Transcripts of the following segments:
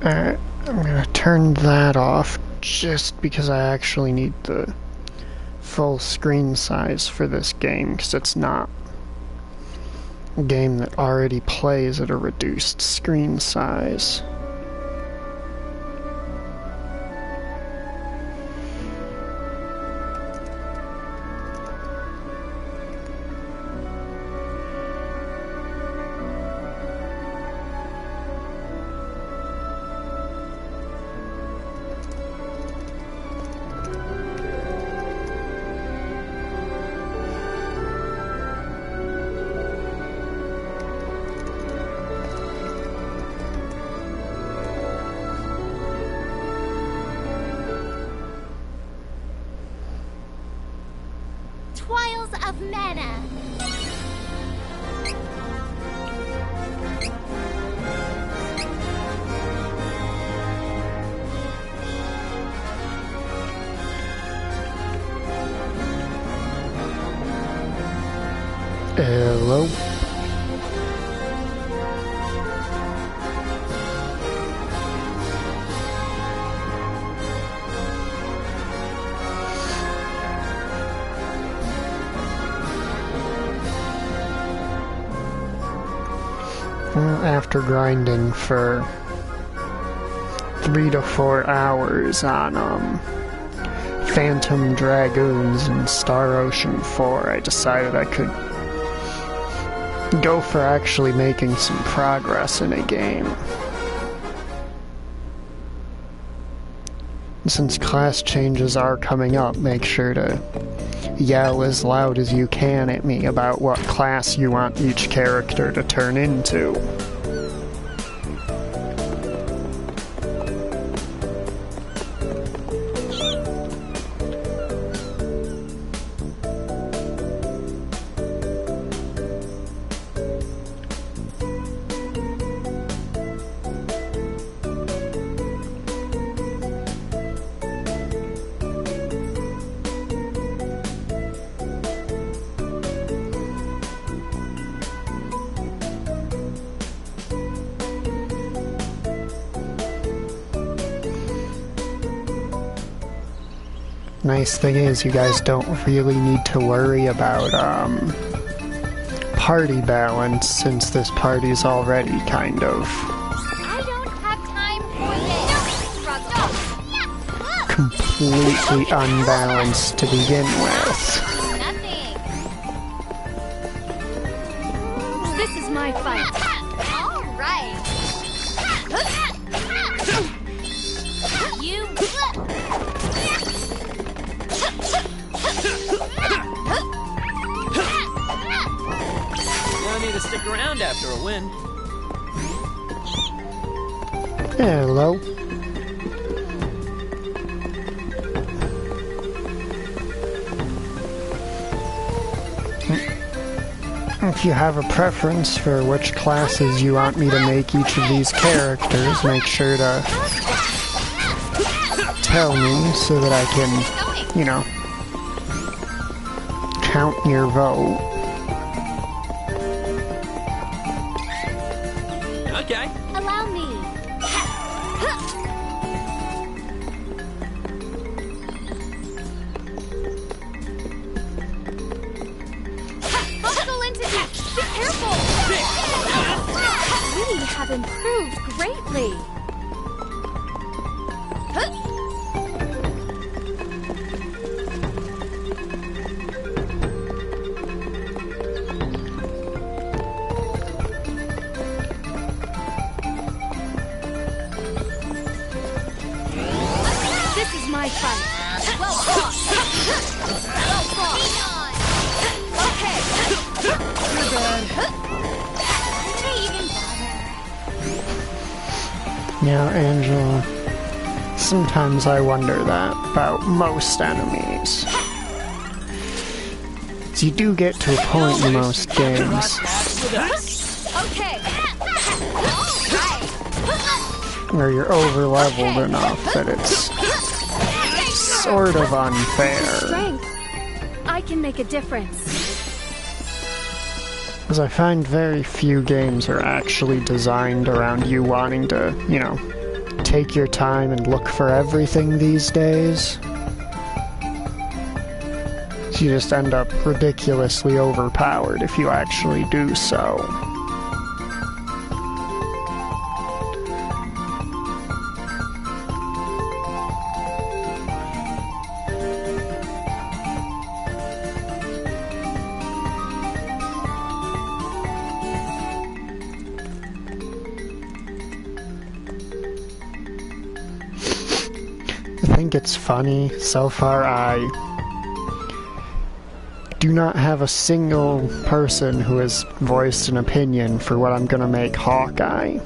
Alright, I'm gonna turn that off just because I actually need the full screen size for this game, because it's not a game that already plays at a reduced screen size. Trials of Mana. Hello? After grinding for 3 to 4 hours on Phantom Dragoons and Star Ocean 4, I decided I could go for actually making some progress in a game. Since class changes are coming up, make sure to yell as loud as you can at me about what class you want each character to turn into. Nice thing is, you guys don't really need to worry about party balance, since this party's already kind of I don't have time for this. completely unbalanced to begin with. Nothing. This is my fight. All right. You. No need to stick around after a win. Hello. If you have a preference for which classes you want me to make each of these characters, make sure to tell me so that I can, you know, count your vote. Okay. Allow me. Fossil entity, be careful! We have improved greatly. This is my fight. Well fought. Well fought. Okay. Too bad. They even bother. Now, Angela, sometimes I wonder that about most enemies. You do get to a point in most games Okay. Alright. where you're over-leveled enough that it's sort of unfair. Strength. I can make a difference. Because I find very few games are actually designed around you wanting to, you know, take your time and look for everything these days, you just end up ridiculously overpowered if you actually do so. I think it's funny, so far I do not have a single person who has voiced an opinion for what I'm gonna make Hawkeye.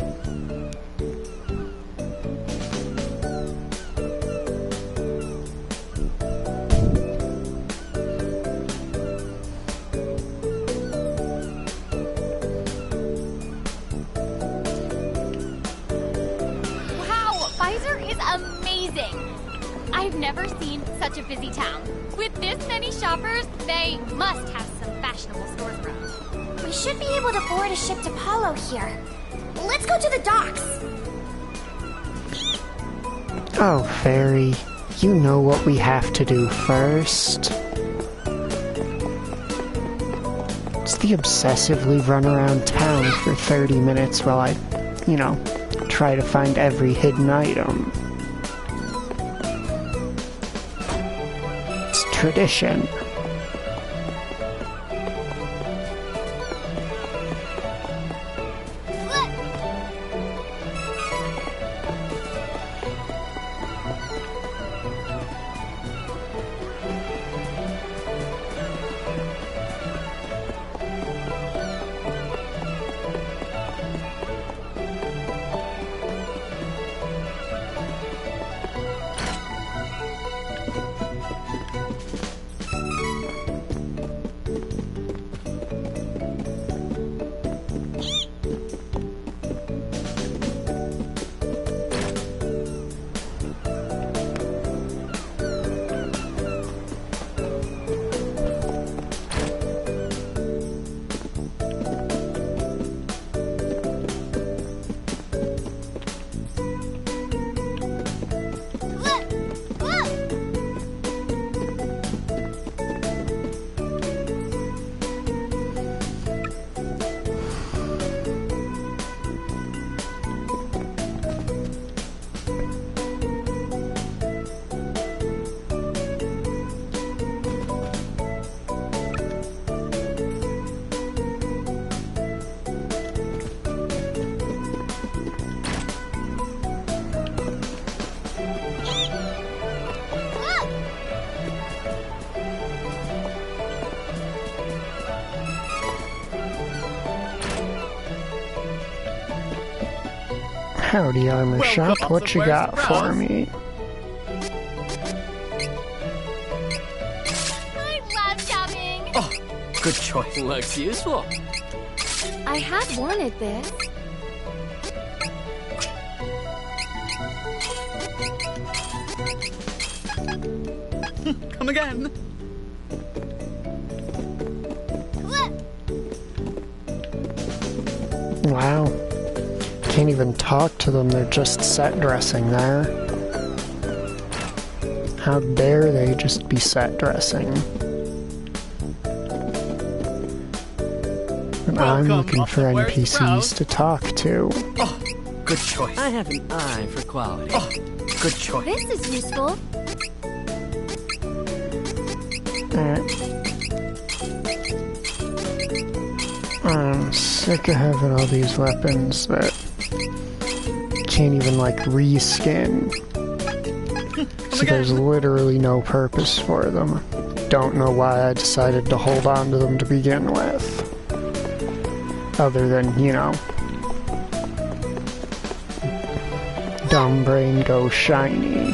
Wow, Pfizer is amazing! I've never seen such a busy town. With this many shoppers, they must have some fashionable stores around. We should be able to board a ship to Palo here. Let's go to the docks. Oh, Fairy, you know what we have to do first. It's the obsessively run around town for 30 minutes while I, try to find every hidden item. It's tradition. Howdy, Armor Welcome Shop. What you somewhere got to for browse. me? I love shopping! Oh, good choice. Looks useful. I have wanted this. Come again. Wow. Can't even talk to them, they're just set dressing there. How dare they just be set dressing? And I'm Welcome, looking for Where's the crowd? NPCs to talk to. Oh, good choice. I have an eye for quality. Oh, good choice. This is useful. I'm sick of having all these weapons that can't even, like, reskin. So there's literally no purpose for them. Don't know why I decided to hold on to them to begin with. Other than, dumb brain go shiny.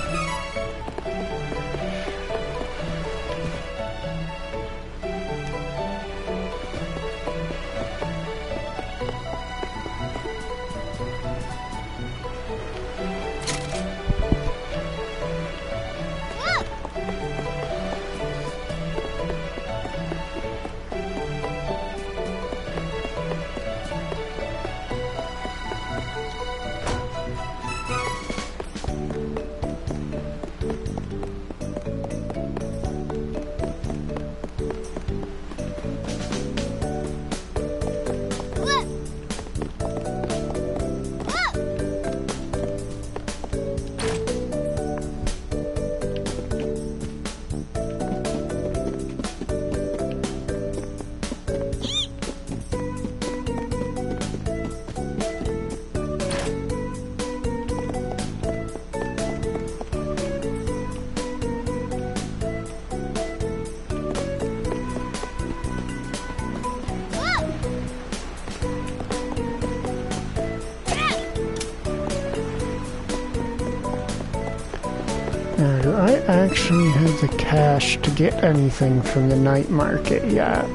Now, do I actually have the cash to get anything from the night market yet?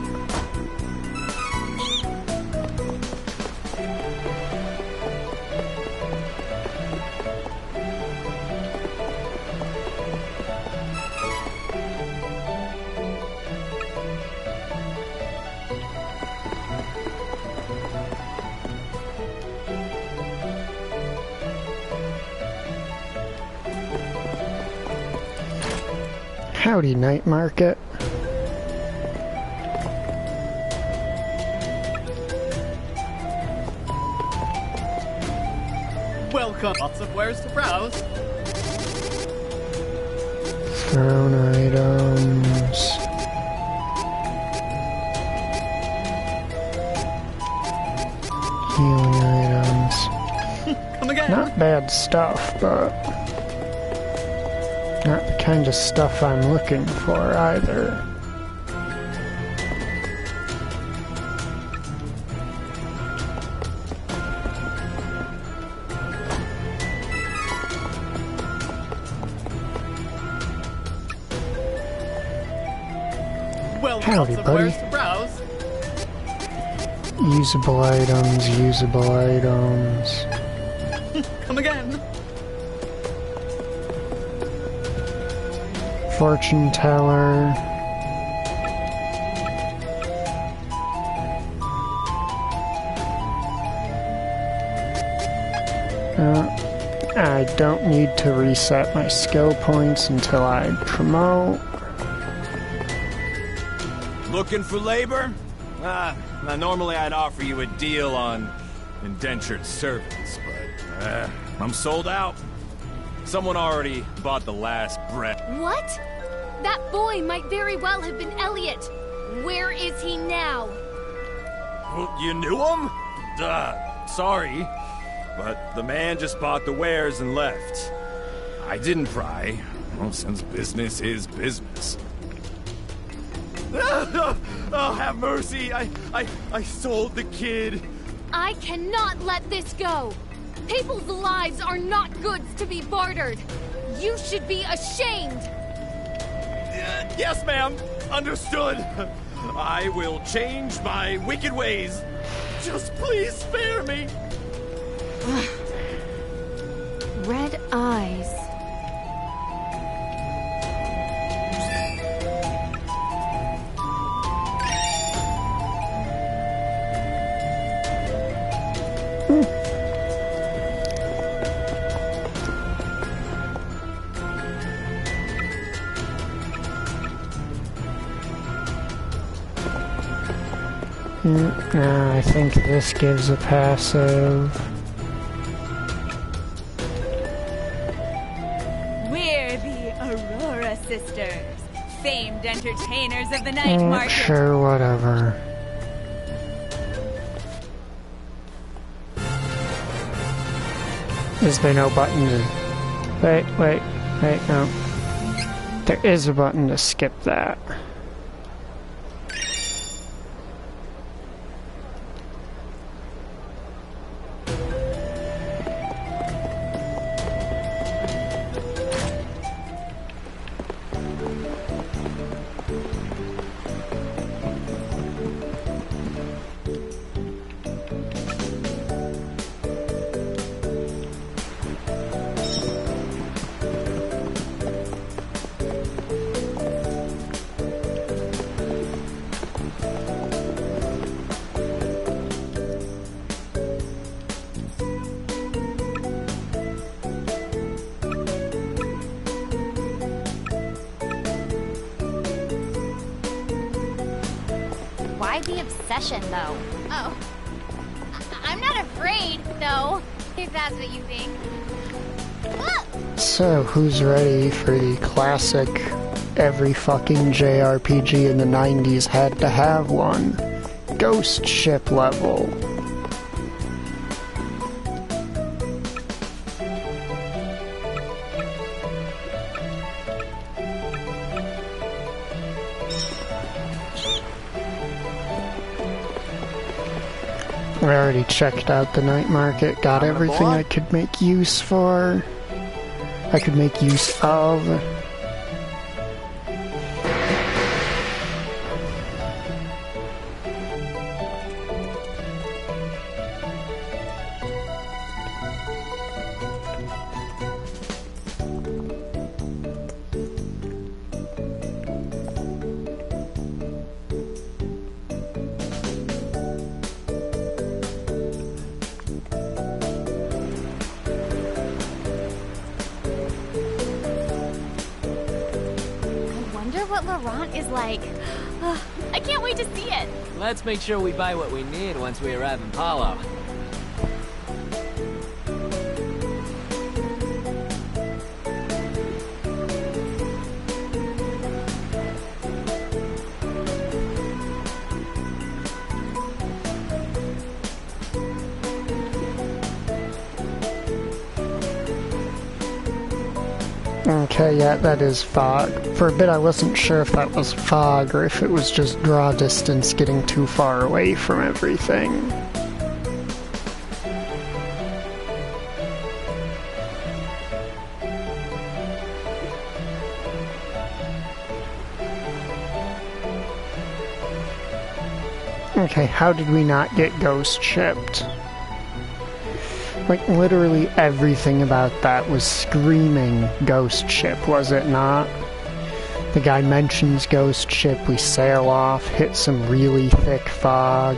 Howdy, night market. Welcome. Lots of wares to browse. Thrown items. Healing items. Come again. Not bad stuff, but not the kind of stuff I'm looking for either. Well, Howdy, lots of buddy. wares to browse. Usable items, usable items. Come again. Fortune teller. I don't need to reset my skill points until I promote. Looking for labor? Now normally I'd offer you a deal on indentured servants, but I'm sold out. Someone already bought the last breath. What? That boy might very well have been Elliot. Where is he now? Well, you knew him? Sorry, but the man just bought the wares and left. I didn't pry, well, since business is business. Oh, have mercy! I sold the kid. I cannot let this go. People's lives are not goods to be bartered. You should be ashamed. Yes, ma'am. Understood. I will change my wicked ways. Just please spare me. Red eyes. I think this gives a passive. We're the Aurora Sisters, famed entertainers of the night market. Sure, whatever. Is there no button to... Wait, no. There is a button to skip that. Why the obsession, though? Oh. I'm not afraid, though, if that's what you think. So, who's ready for the classic every fucking JRPG in the 90s had to have one? Ghost ship level. I already checked out the night market, got everything I could make use for. I could make use of. What Laurent is like. I can't wait to see it. Let's make sure we buy what we need once we arrive in Palo. Okay, yeah, that is fog. For a bit I wasn't sure if that was fog or if it was just draw distance getting too far away from everything. Okay, how did we not get ghost shipped? Like, literally everything about that was screaming ghost ship, was it not? The guy mentions ghost ship, we sail off, hit some really thick fog.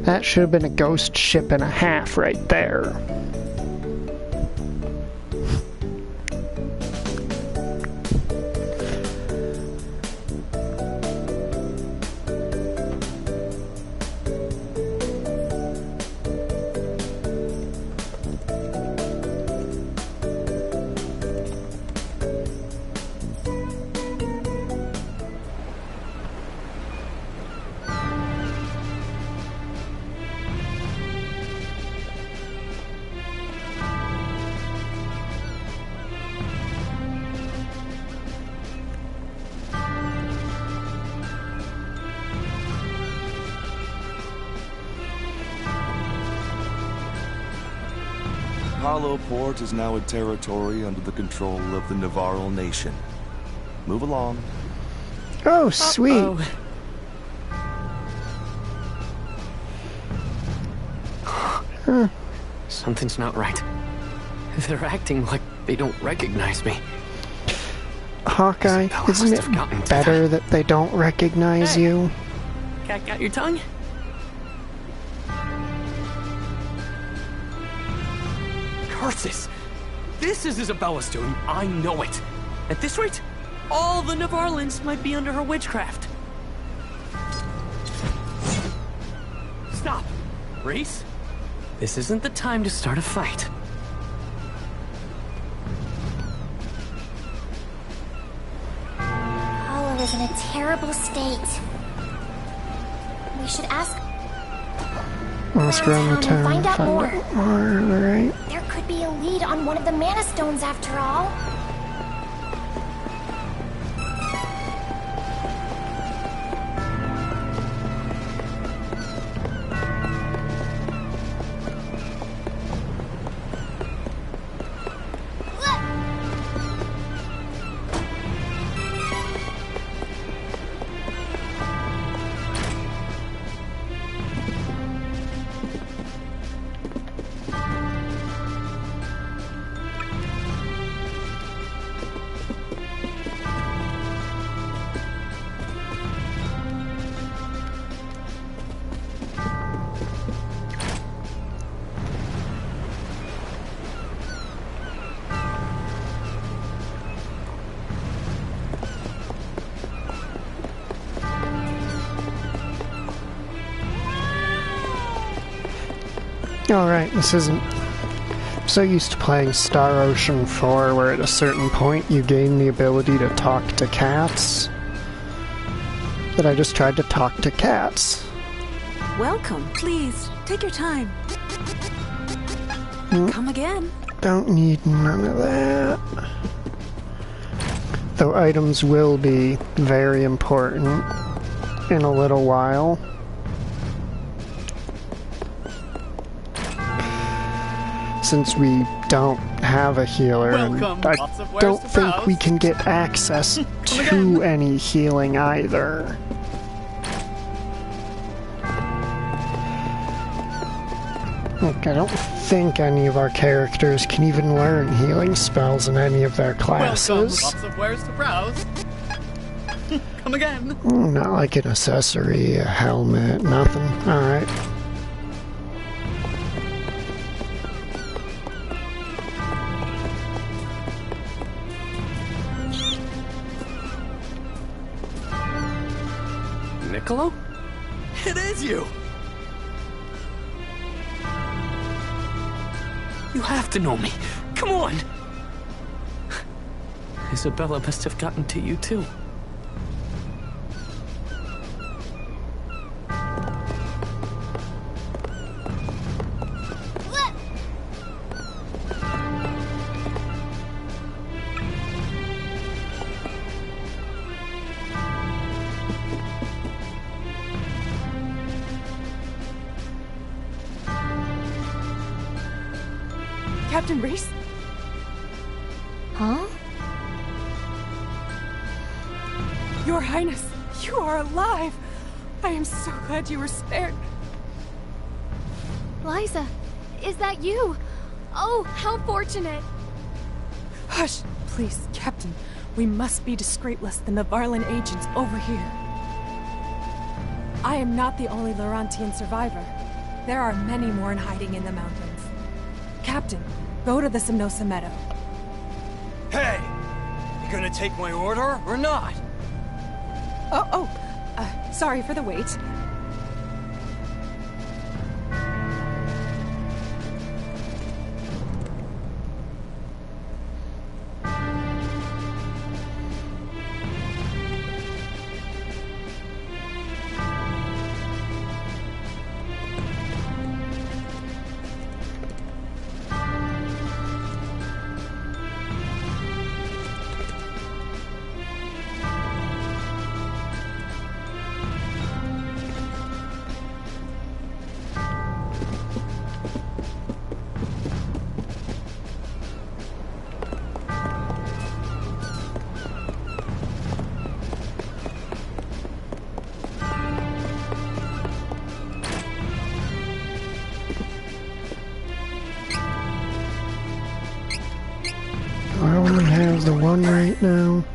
That should have been a ghost ship and a half right there. Palo Port is now a territory under the control of the Navarro Nation. Move along. Oh, sweet. Something's not right. They're acting like they don't recognize me. Hawkeye, isn't it better that they don't recognize you? Cat got your tongue? Curses! This is Isabella's doing, I know it. At this rate, all the Navarlans might be under her witchcraft. Stop! Reese? This isn't the time to start a fight. Palo is in a terrible state. We should ask around the town, find out more. Right? There could be a lead on one of the Mana Stones after all. Alright, this isn't... I'm so used to playing Star Ocean 4, where at a certain point you gain the ability to talk to cats, that I just tried to talk to cats. Welcome. Please, take your time. Come again. Don't need none of that. Though items will be very important in a little while. Since we don't have a healer, and I don't think we can get access to any healing either. Look, I don't think any of our characters can even learn healing spells in any of their classes. Lots of wares to browse. Come again. Not like an accessory, a helmet, nothing. Alright. Niccolo? It is you! You have to know me. Come on! Isabella must have gotten to you too. Captain Reese? Huh? Your Highness, you are alive! I am so glad you were spared. Liza, is that you? Oh, how fortunate. Hush, please, Captain. We must be discreet lest the Navarlan agents overhear. I am not the only Laurentian survivor. There are many more in hiding in the mountains. Captain, go to the Simnosa Meadow. Hey! You gonna take my order or not? Sorry for the wait. I only have the one right now.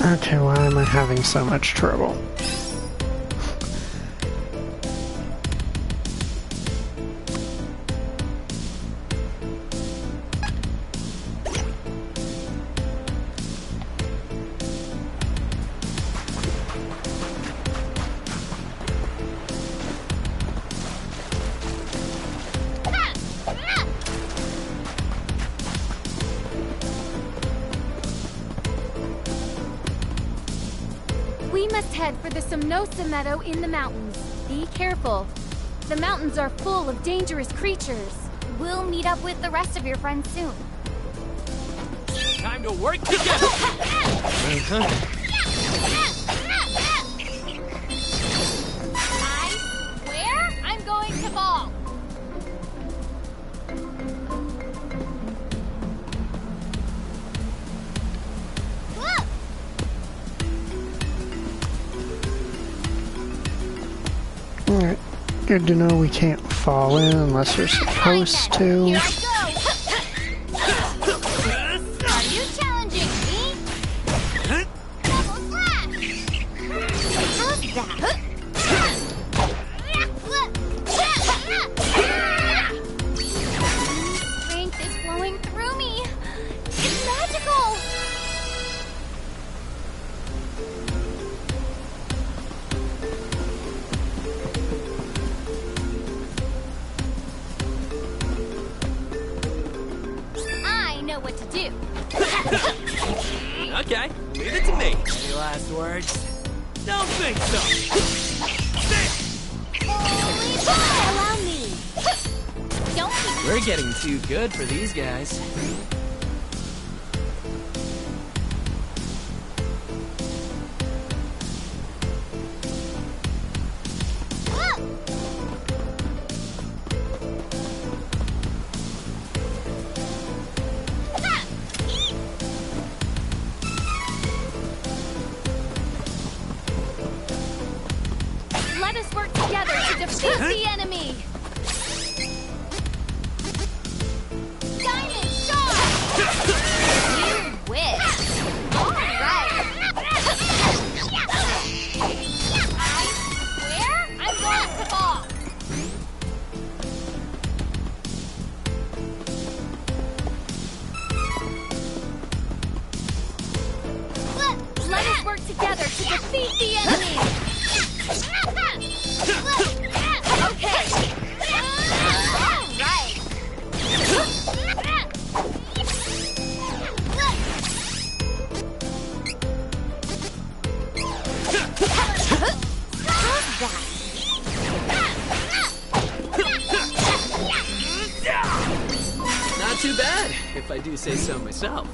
Okay, why am I having so much trouble? We must head for the Somnosa Meadow in the mountains. Be careful. The mountains are full of dangerous creatures. We'll meet up with the rest of your friends soon. Time to work together! I swear I'm going to fall. Look! Alright, good to know we can't fall in unless we're supposed to. Here I go! Are you challenging me? Double slash! How's that? Strength is flowing through me. It's magical! I know what to do. Okay, leave it to me. Any last words? Don't think so. Holy fire! Allow me. Don't be We're getting too good for these guys. Let us work together to defeat the enemy! Diamond shot! You wish! Alright! I swear I'm going to fall! Let us work together to defeat the enemy! Okay. Alright. Not too bad, if I do say so myself.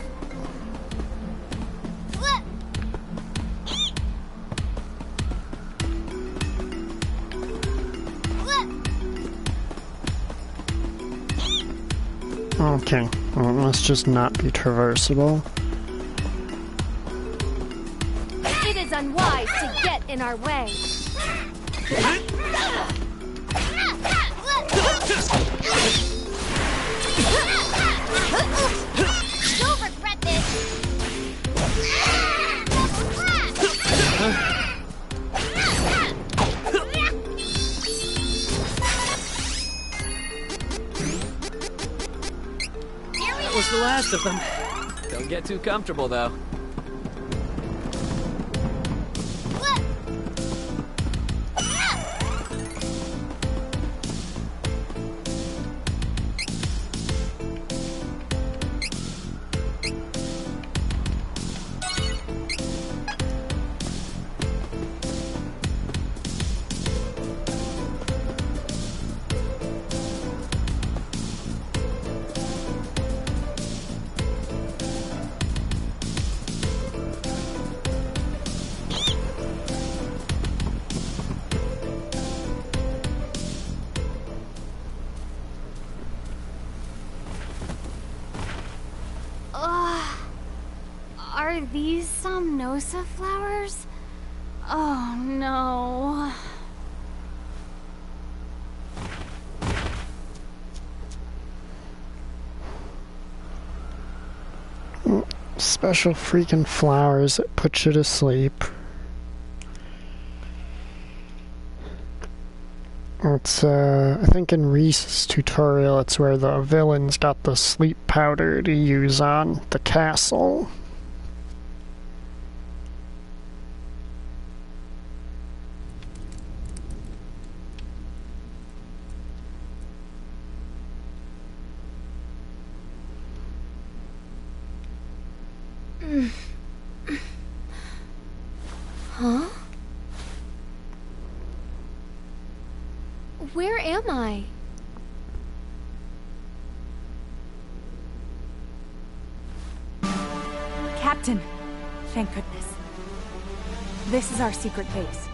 Okay, well, it must just not be traversable. It is unwise to get in our way. You'll regret this. That was the last of them. Don't get too comfortable, though. Are these Somnosa flowers? Oh no. Special freaking flowers that put you to sleep. It's, I think in Reese's tutorial, it's where the villains got the sleep powder to use on the castle. Huh? Where am I? Captain! Thank goodness. This is our secret base.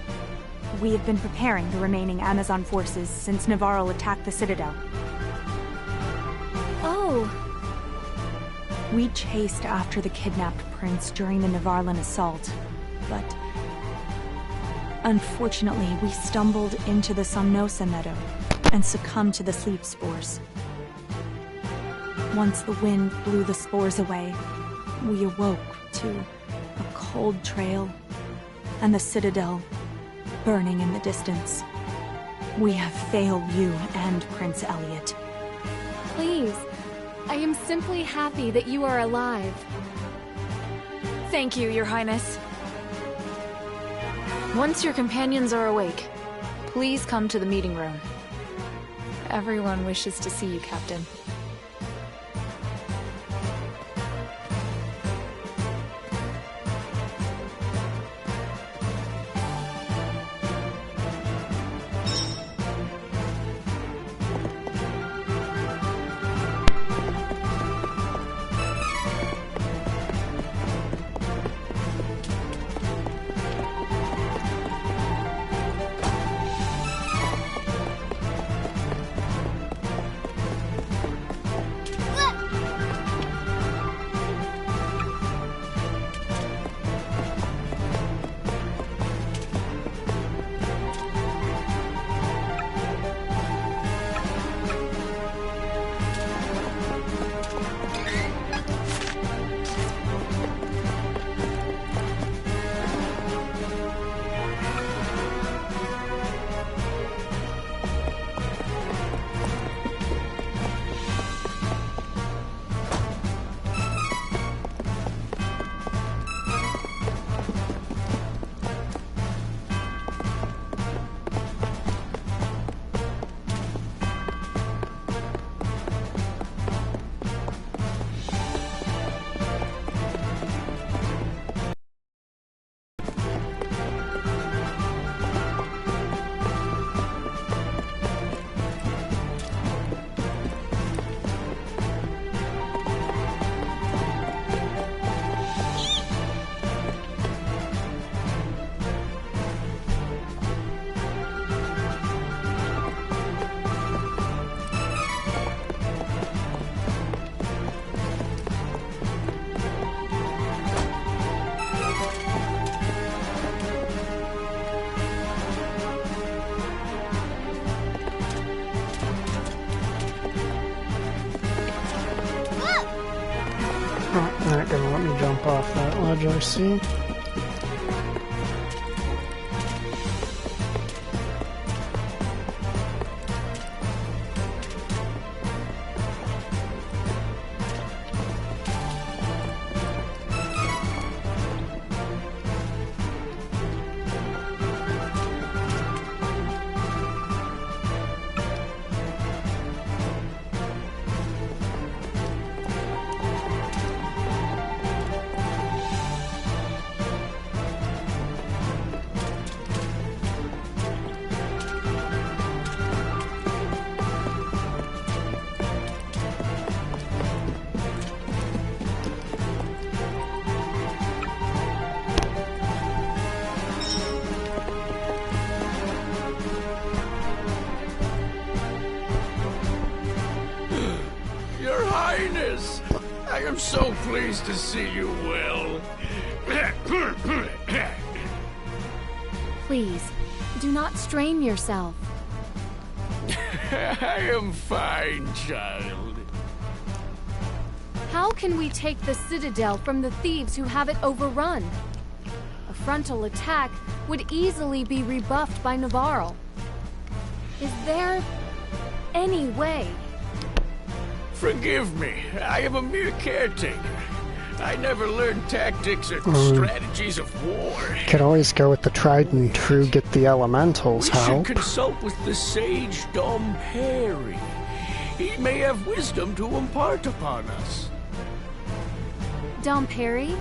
We have been preparing the remaining Amazon forces since Nevarl attacked the Citadel. Oh. We chased after the kidnapped prince during the Nevarlan assault, but unfortunately we stumbled into the Somnosa meadow and succumbed to the sleep spores. Once the wind blew the spores away, we awoke to a cold trail and the Citadel burning in the distance. We have failed you and Prince Elliot. Please. I am simply happy that you are alive. Thank you, Your Highness. Once your companions are awake, please come to the meeting room. Everyone wishes to see you, Captain. Not gonna let me jump off that ledge, I see. Your Highness, I am so pleased to see you well. Please, do not strain yourself. I am fine, child. How can we take the Citadel from the thieves who have it overrun? A frontal attack would easily be rebuffed by Navarro. Is there any way? Forgive me, I am a mere caretaker. I never learned tactics or strategies of war. Could always go with the tried and true, get the elementals We help. should consult with the sage Dom Perry. He may have wisdom to impart upon us. Dom Perry?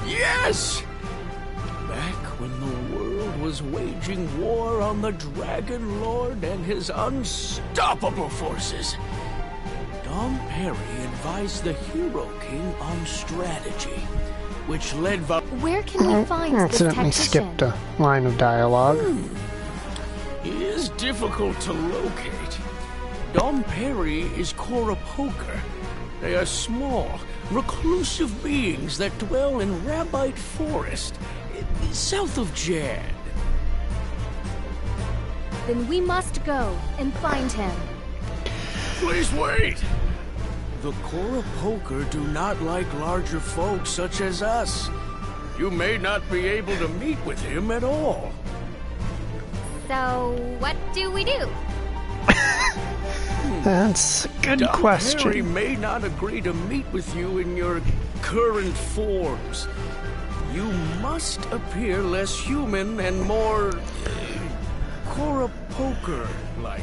Yes! Back when the world was waging war on the Dragon Lord and his unstoppable forces, Dom Perry advised the Hero King on strategy, which led Where can we find this Accidentally tactician? skipped a line of dialogue. He is difficult to locate. Dom Perry is Cora Poker. They are small, reclusive beings that dwell in Rabite Forest, south of Jad. Then we must go and find him. Please wait! The Cora Poker do not like larger folk such as us. You may not be able to meet with him at all. So, what do we do? That's a good Dom question. Perry may not agree to meet with you in your current forms. You must appear less human and more Cora Poker-like.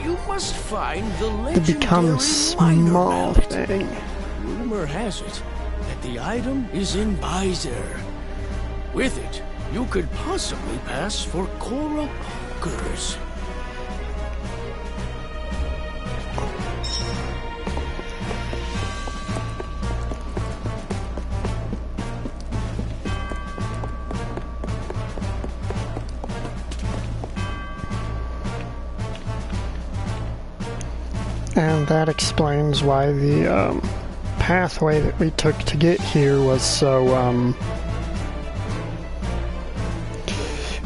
You must find the To legendary become minor small mallet. thing. Rumor has it that the item is in Baizer. With it, you could possibly pass for Cora Pokers. And that explains why the pathway that we took to get here was so,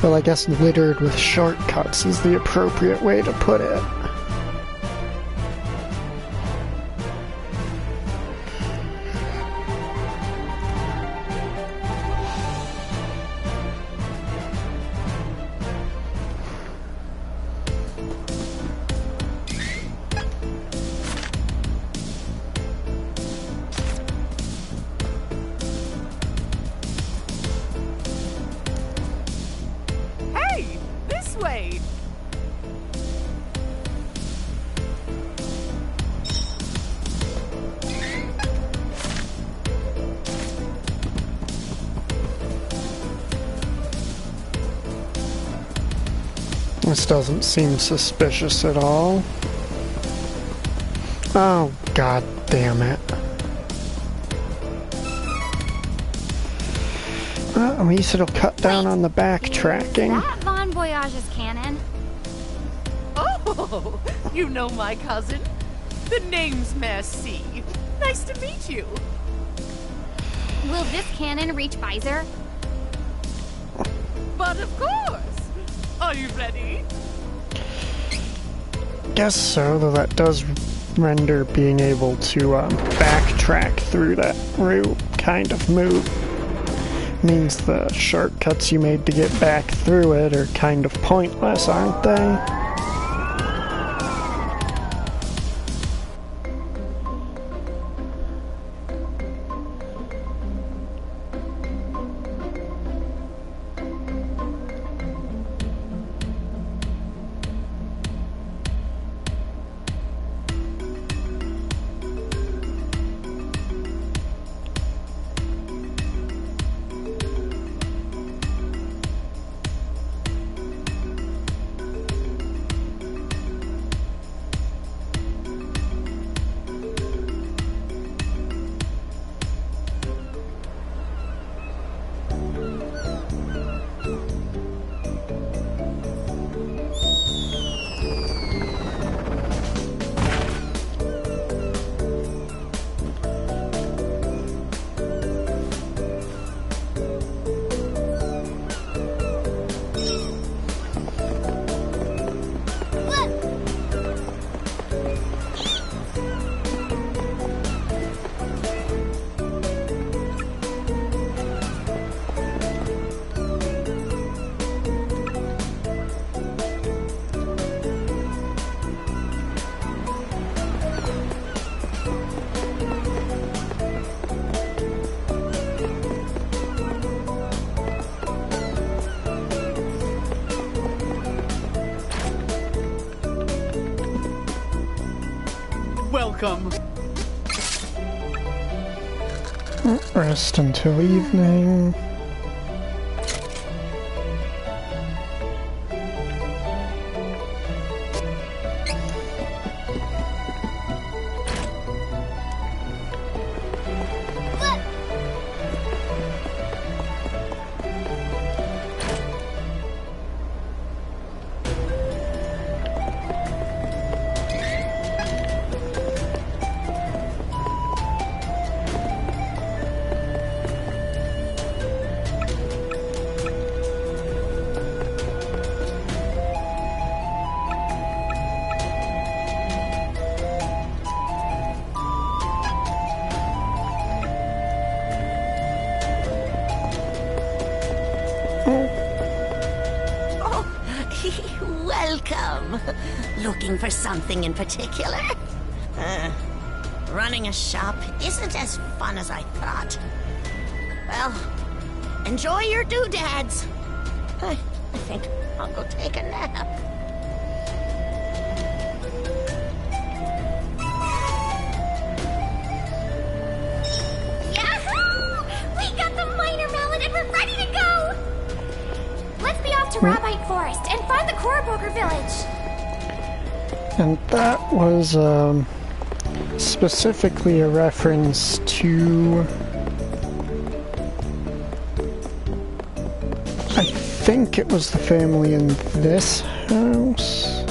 well, I guess littered with shortcuts is the appropriate way to put it. Hey, this way! This doesn't seem suspicious at all. Oh, god damn it. At least it'll cut down on the backtracking. That Bon Voyage's canon? Oh, you know my cousin? The name's Merci. Nice to meet you. Will this cannon reach Baizer? But of course. Are you ready? Guess so, though that does render being able to backtrack through that route kind of moot. Means the shortcuts you made to get back through it are kind of pointless, aren't they? welcome. Rest until evening. Welcome. Looking for something in particular? Running a shop isn't as fun as I thought. Well, enjoy your doodads. I think I'll go take a nap. Yahoo! We got the minor mallet and we're ready to go! Let's be off to Rabite Forest and find the Koroboker village. And that was specifically a reference to, I think it was the family in this house,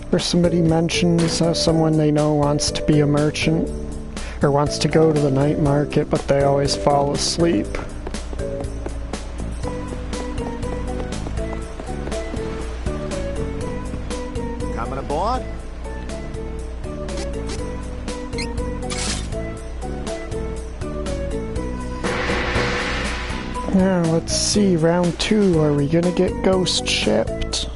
where somebody mentions someone they know wants to be a merchant, or wants to go to the night market, but they always fall asleep. Coming aboard? Now, let's see, round 2, are we gonna get ghost shipped?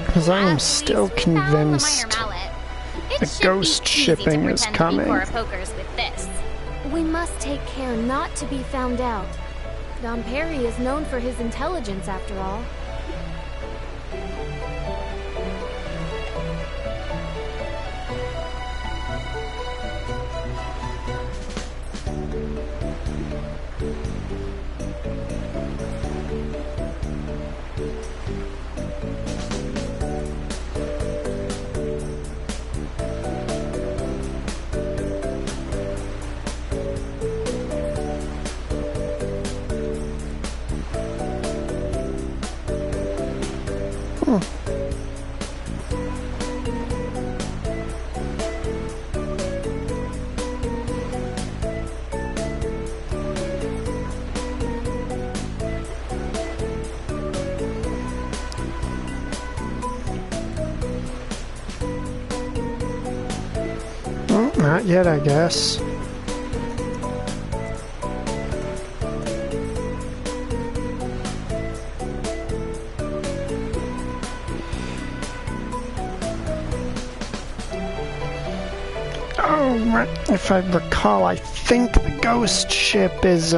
Because I am still convinced a ghost shipping is coming. We must take care not to be found out. Don Perry is known for his intelligence, after all. Not yet, I guess. Oh, if I recall, I think the ghost ship is,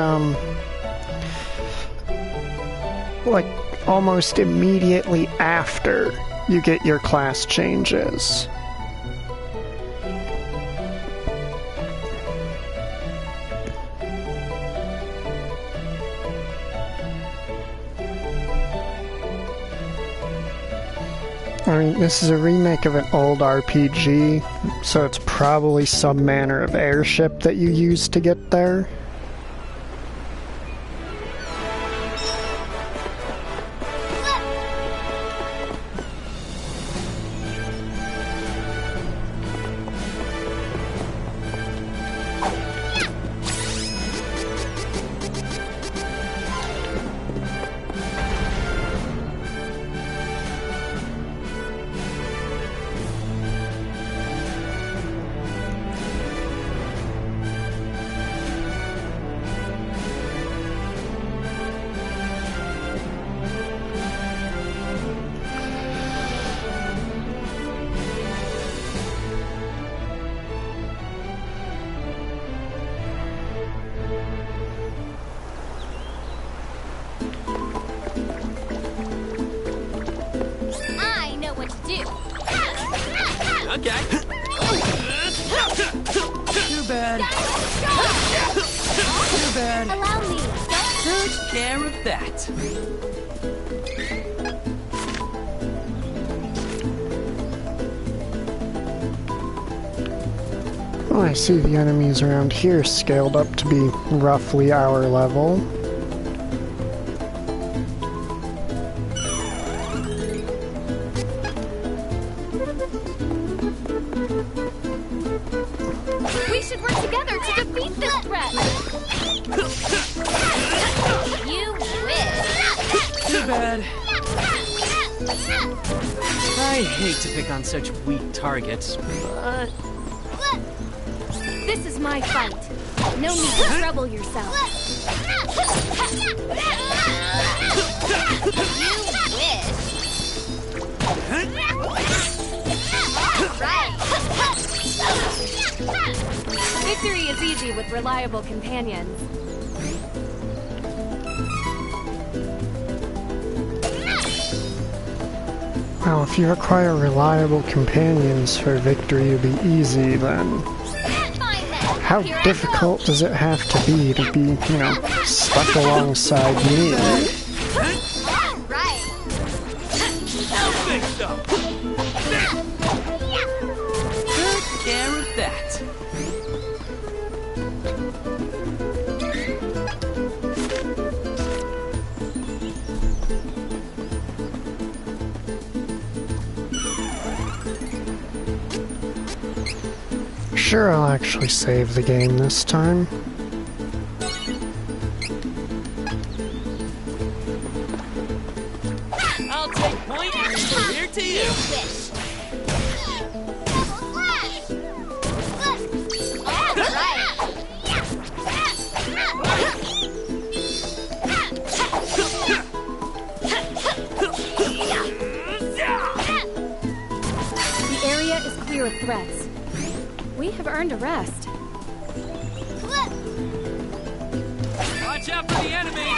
like, almost immediately after you get your class changes. I mean, this is a remake of an old RPG, so it's probably some manner of airship that you use to get there. do. Okay. Too bad. Too bad. Allow me. Took care of that. Well, I see the enemies around here scaled up to be roughly our level. We should work together to defeat this threat. You wish. Too bad. I hate to pick on such weak targets, but... This is my fight. No need to trouble yourself. You wish. Right. Victory is easy with reliable companions. Well, if you require reliable companions for victory to be easy, then how difficult does it have to be, you know, stuck alongside me? Right. Took care of that. Sure, I'll actually save the game this time. I'll take point. Here to you. The area is clear of threats. We have earned a rest. Watch out for the enemy.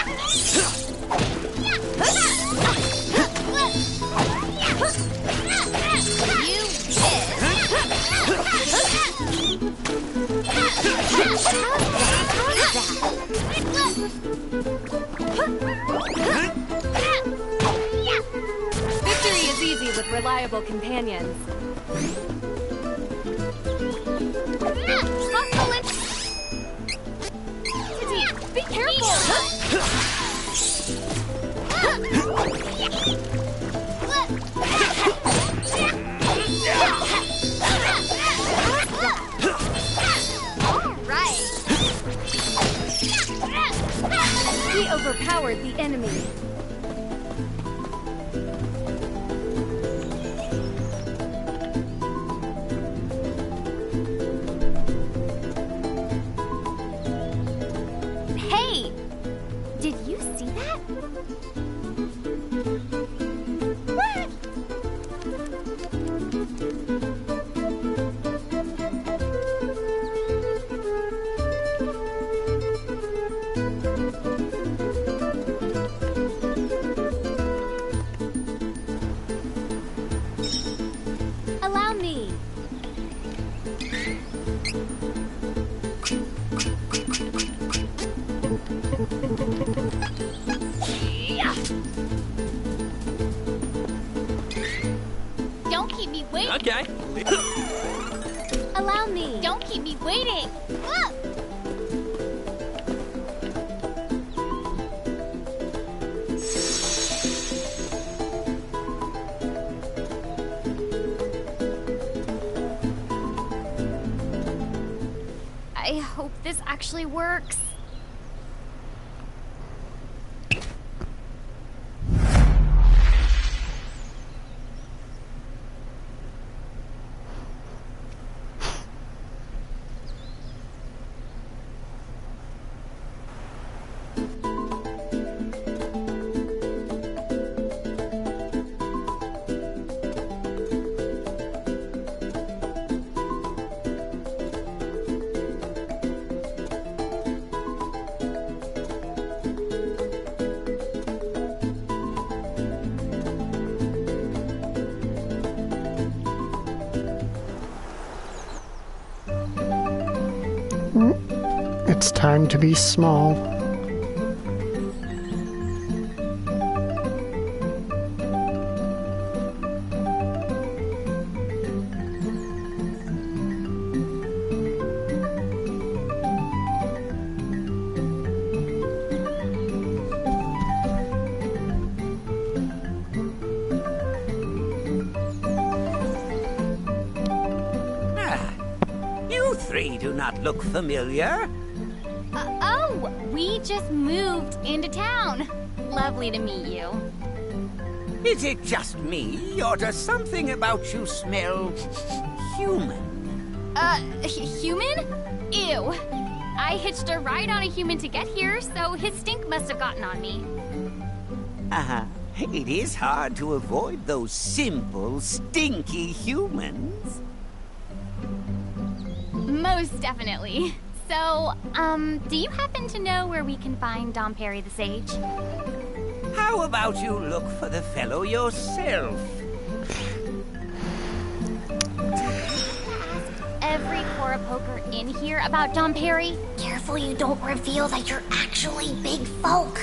Victory is easy with reliable companions. Be careful! Alright! We overpowered the enemy. Hey! Did you see that? What? Allow me. Don't keep me waiting! Okay. Allow me. Don't keep me waiting! Look! I hope this actually works. It's time to be small. You three do not look familiar. Oh, we just moved into town. Lovely to meet you. Is it just me, or does something about you smell human? Human? Ew. I hitched a ride on a human to get here, so his stink must have gotten on me. It is hard to avoid those simple, stinky humans. Most definitely. So, do you happen to know where we can find Dom Perry the Sage? How about you look for the fellow yourself? Every Cora Poker in here about Dom Perry? Careful you don't reveal that you're actually big folk.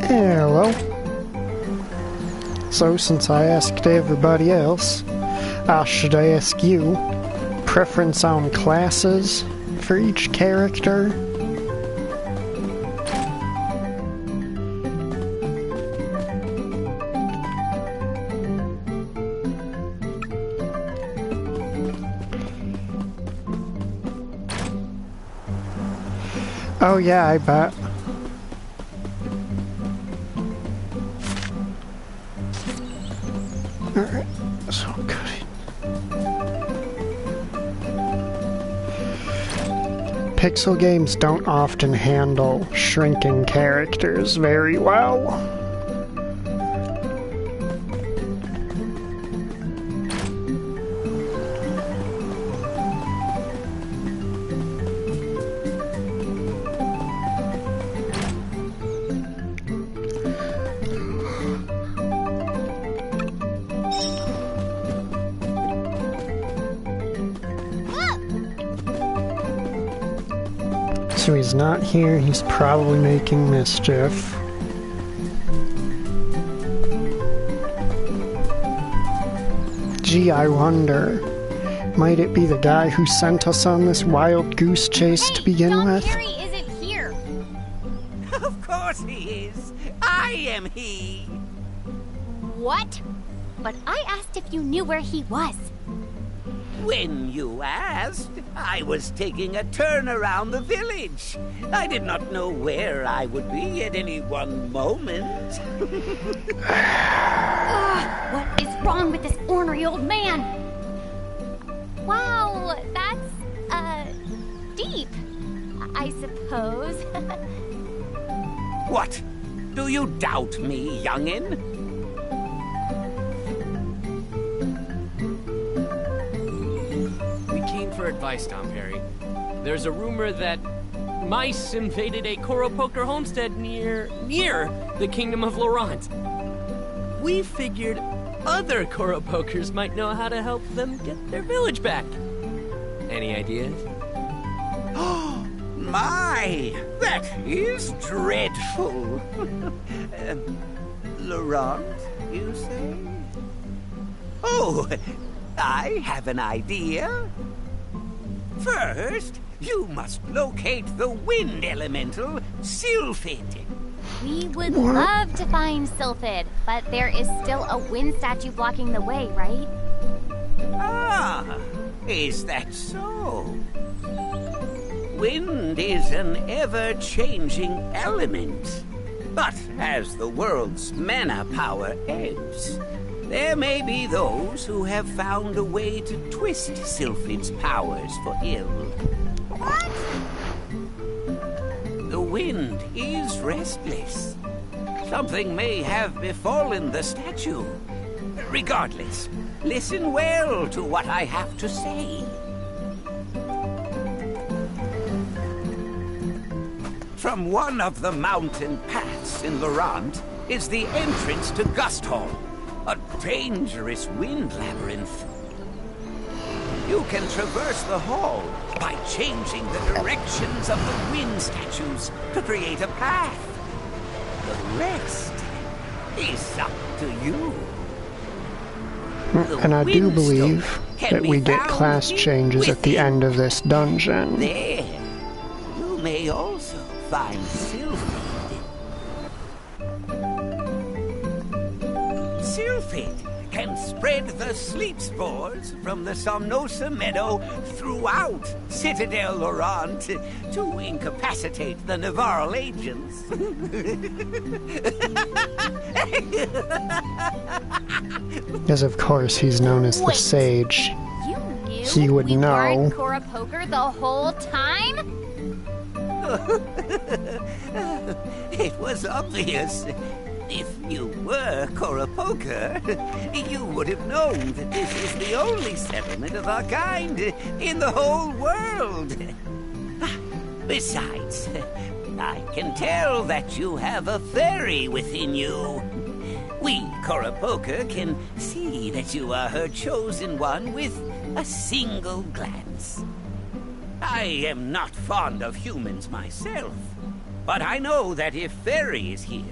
Hello. So, since I asked everybody else, I should ask you, preference on classes for each character? Oh yeah, I bet. Alright, so good. Pixel games don't often handle shrinking characters very well. So he's not here, he's probably making mischief. Gee, I wonder, might it be the guy who sent us on this wild goose chase to begin Dom with? Perry isn't here. Of course he is. I am he. What? But I asked if you knew where he was. When you asked, I was taking a turn around the village. I did not know where I would be at any one moment. What is wrong with this ornery old man? Wow, that's, deep, I suppose. What? Do you doubt me, youngin'? For advice, Dom Perry. There's a rumor that mice invaded a Cora Poker homestead near the Kingdom of Laurent. We figured other Cora Pokers might know how to help them get their village back. Any ideas? Oh, my! That is dreadful. Laurent, you say? Oh, I have an idea. First, you must locate the wind elemental, Sylphid. We would love to find Sylphid, but there is still a wind statue blocking the way, right? Ah, is that so? Wind is an ever-changing element. But as the world's mana power ebbs, there may be those who have found a way to twist Sylphid's powers for ill. What? The wind is restless. Something may have befallen the statue. Regardless, listen well to what I have to say. From one of the mountain paths in Laurent is the entrance to Gust Hall, a dangerous wind labyrinth. You can traverse the hall by changing the directions of the wind statues to create a path. The rest is up to you. And I do believe that we get class changes at the end of this dungeon. There, you may also find Sylphid. Sylphid can spread the sleep spores from the Somnosa Meadow throughout Citadel Laurent to incapacitate the Nevarl agents. Because of course he's known as the Sage. You knew He would we know. weren't Cora Poker the whole time? It was obvious. If you were Cora Poker, you would have known that this is the only settlement of our kind in the whole world. Besides, I can tell that you have a fairy within you. We, Cora Poker, can see that you are her chosen one with a single glance. I am not fond of humans myself, but I know that if Fairy is here,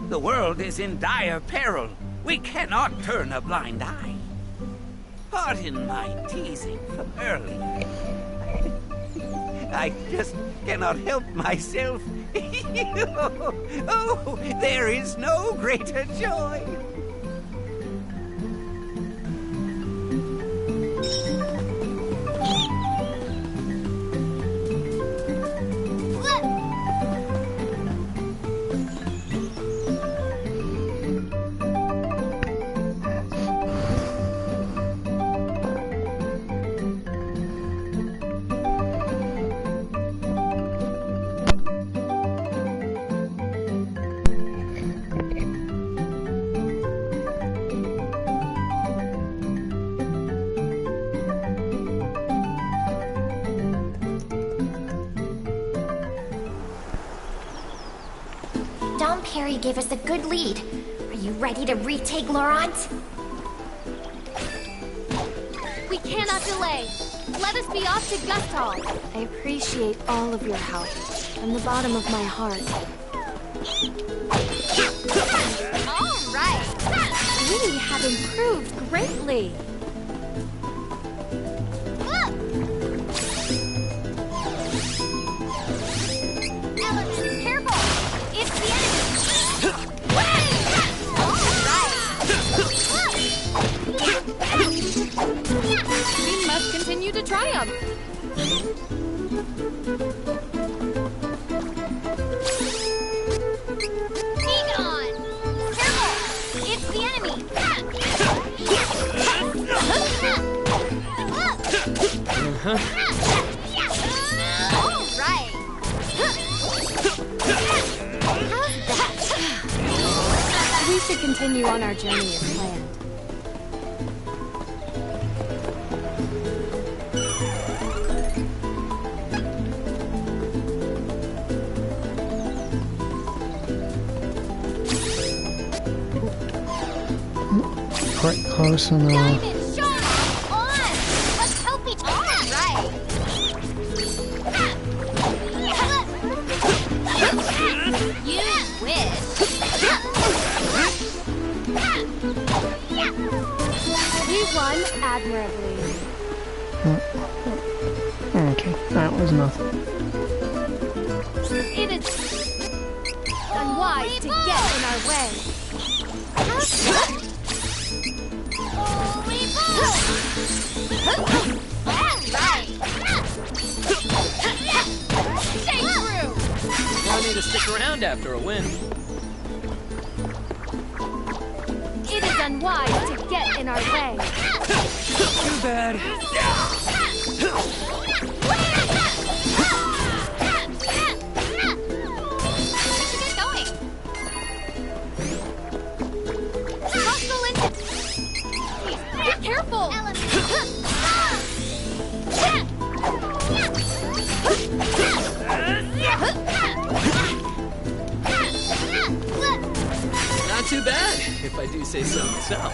the world is in dire peril. We cannot turn a blind eye. Pardon my teasing from earlier. I just cannot help myself. Oh, there is no greater joy. Dom Perry gave us a good lead. Are you ready to retake Laurent? We cannot delay. Let us be off to Gust Hall. I appreciate all of your help from the bottom of my heart. All right. We have improved greatly. Careful! It's the enemy! We must continue to triumph. Keep it on! Careful! It's the enemy! All right! How's that? We should continue on our journey as planned. Quite close enough. Diamond, Sean, on! Let's help each other! All right! You wish! We won admirably. Okay, that was nothing. It is unwise to get in our way. Holy bull! All right! Stay through! Want me to stick around after a win? It is unwise to get in our way. Too bad. Get going! Hostile into... Be careful! good, if I do say so myself.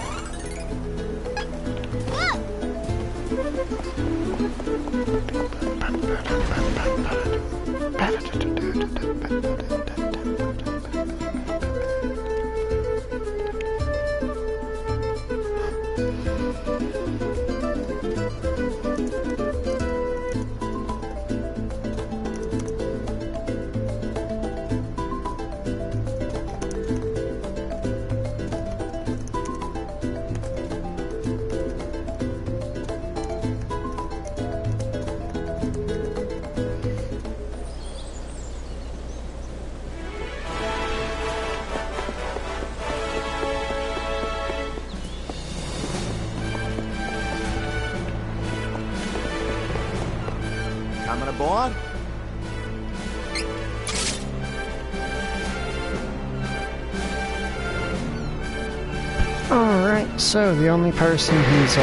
Coming aboard? Alright, so the only person whose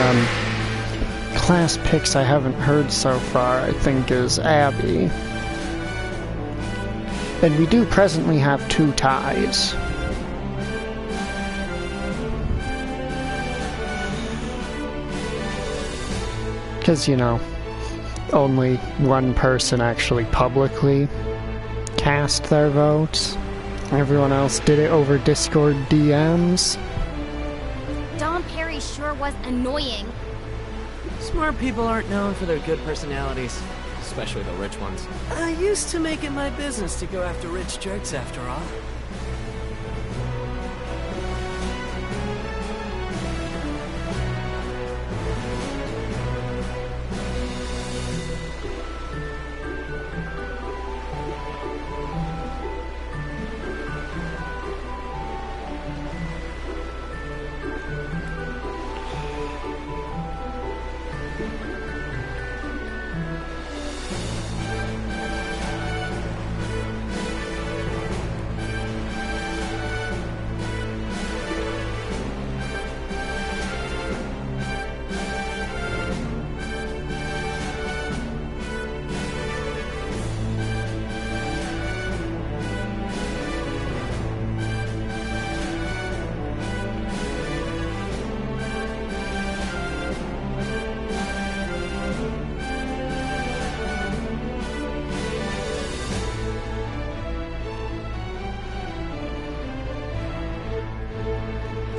class picks I haven't heard so far, I think, is Abby. And we do presently have 2 ties. Because, you know, only one person actually publicly cast their votes. Everyone else did it over Discord DMs. Dom Perry sure was annoying. Smart people aren't known for their good personalities, especially the rich ones. I used to make it my business to go after rich jerks, after all.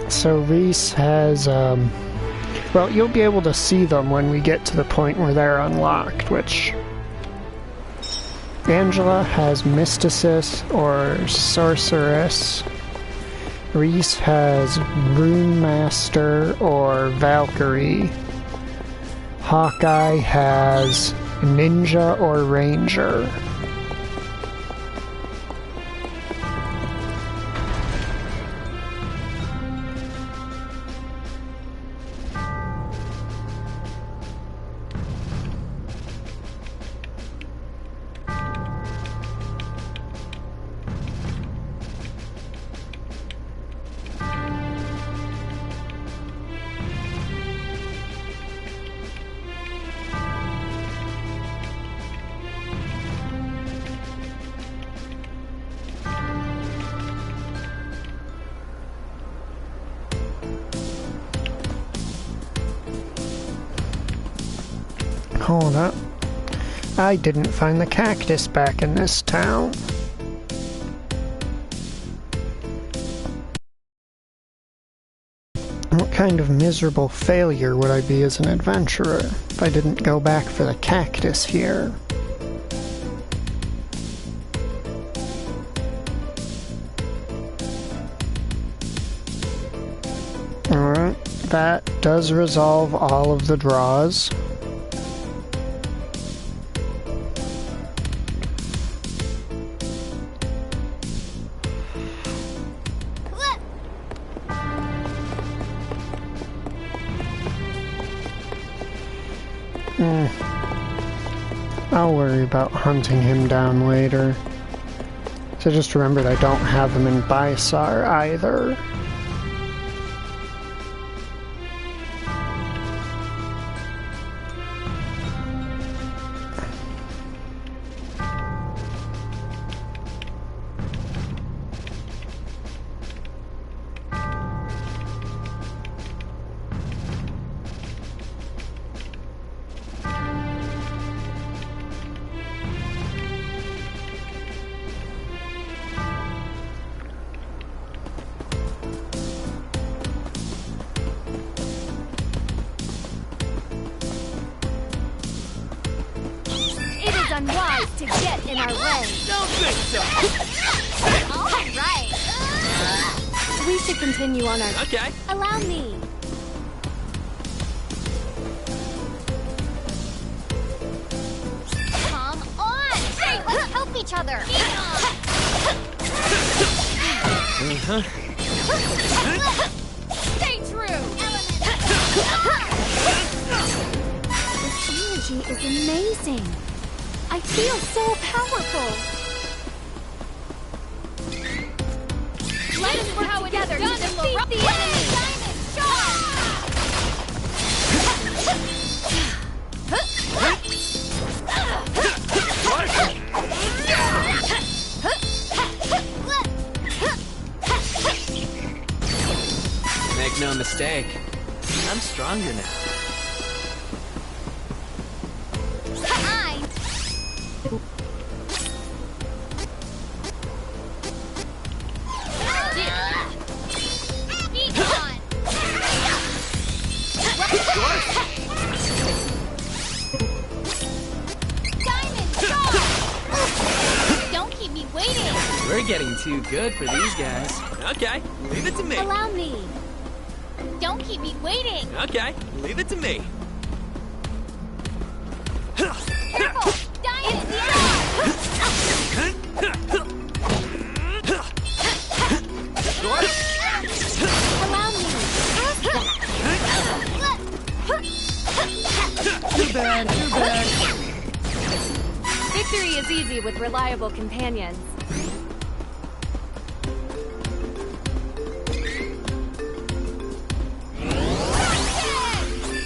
So Reese has, well, you'll be able to see them when we get to the point where they're unlocked, which... Angela has Mysticist or Sorceress. Reese has Rune Master or Valkyrie. Hawkeye has Ninja or Ranger. Hold up. I didn't find the cactus back in this town. What kind of miserable failure would I be as an adventurer if I didn't go back for the cactus here? Alright, that does resolve all of the draws. I'll worry about hunting him down later. So just remembered I don't have him in Bysar either. to get in our way. Don't think so. All right. We should continue on our... Okay. Allow me. Come on! Hey, let's help each other! Stay true! This energy is amazing. I feel so powerful. Let us work together to defeat the enemy! Diamond Make no mistake, I'm stronger now. We're getting too good for these guys. Okay, leave it to me. Allow me. Don't keep me waiting. Okay, leave it to me. Careful! Diamond! Allow me. Too bad, too bad. Victory is easy with reliable companions.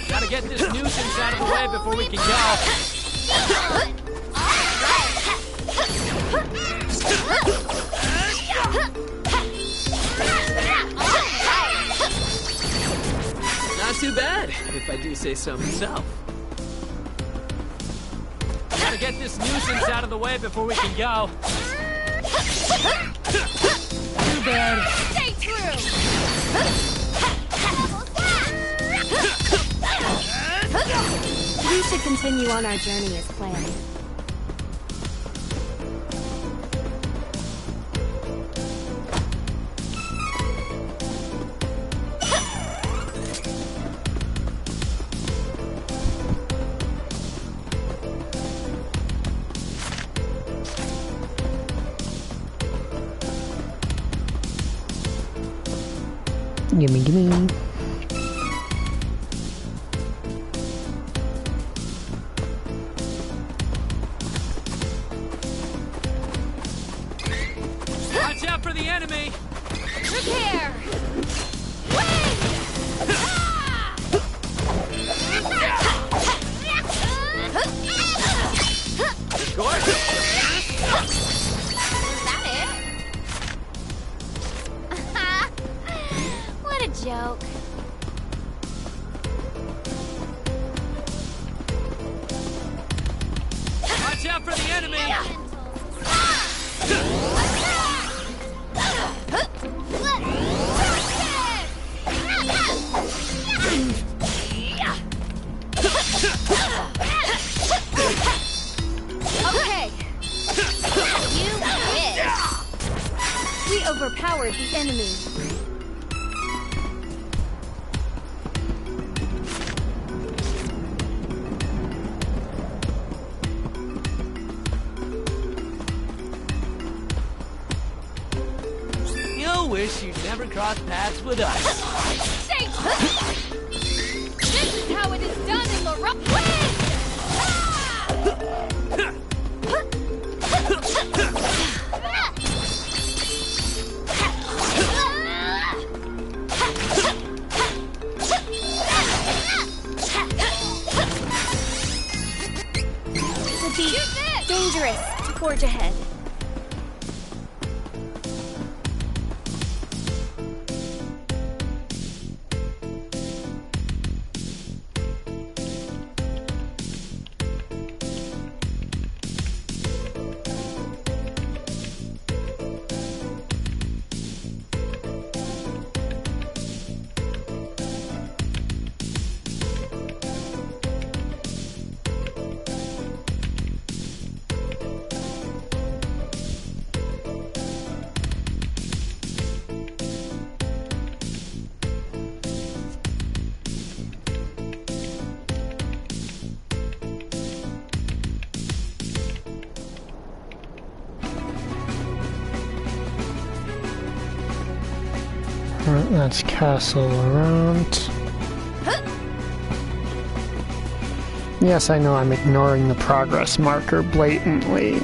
Gotta get this nuisance out of the way before we can go. Not too bad, if I do say so myself. Gotta get this nuisance out of the way before we can go. Too bad. Stay true! We should continue on our journey as planned. Gimme, gimme. Watch out for the enemy! Prepare! What a joke. Watch out for the enemy! Okay. You win. We overpowered the enemy. You'll wish you'd never crossed paths with us. Stay true. This is how it is done in the rough way. Would be dangerous to forge ahead. That's Castle Laurent. Yes, I know I'm ignoring the progress marker blatantly.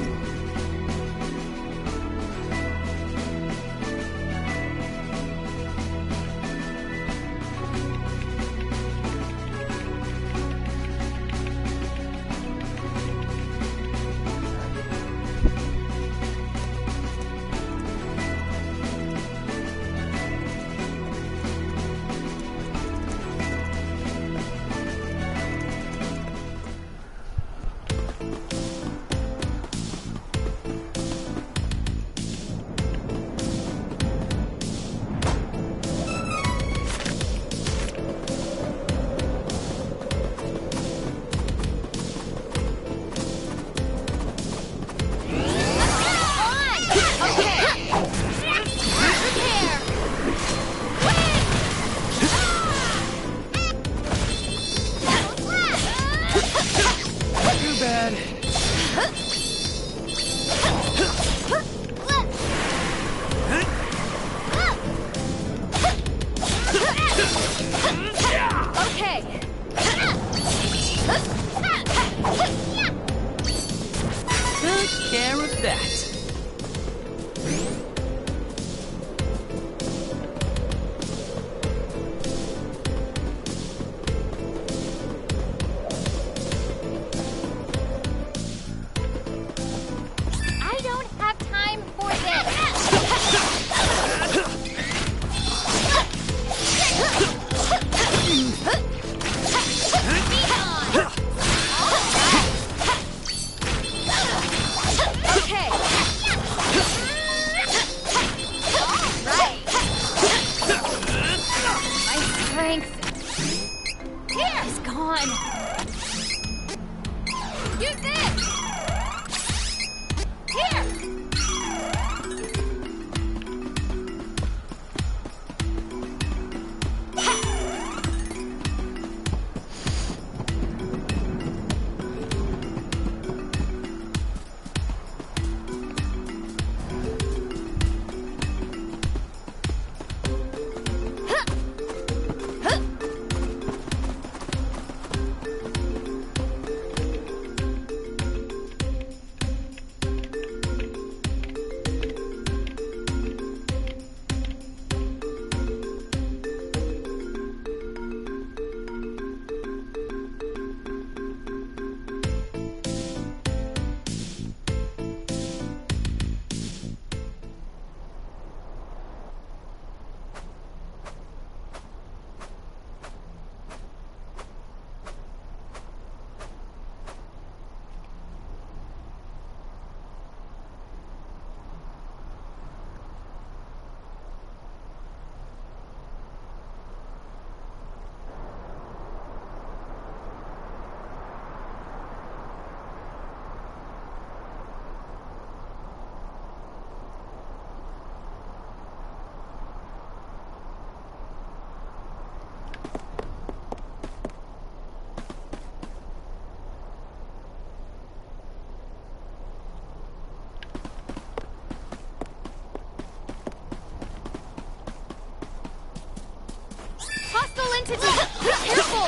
Entity! Be careful!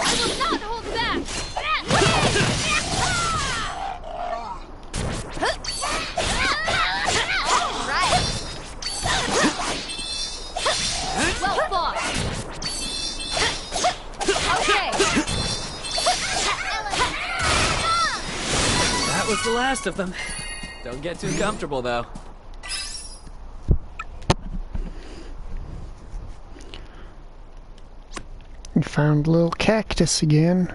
I will not hold back! Alright! Well fought! Okay! That was the last of them. Don't get too comfortable, though. We found a little cactus again.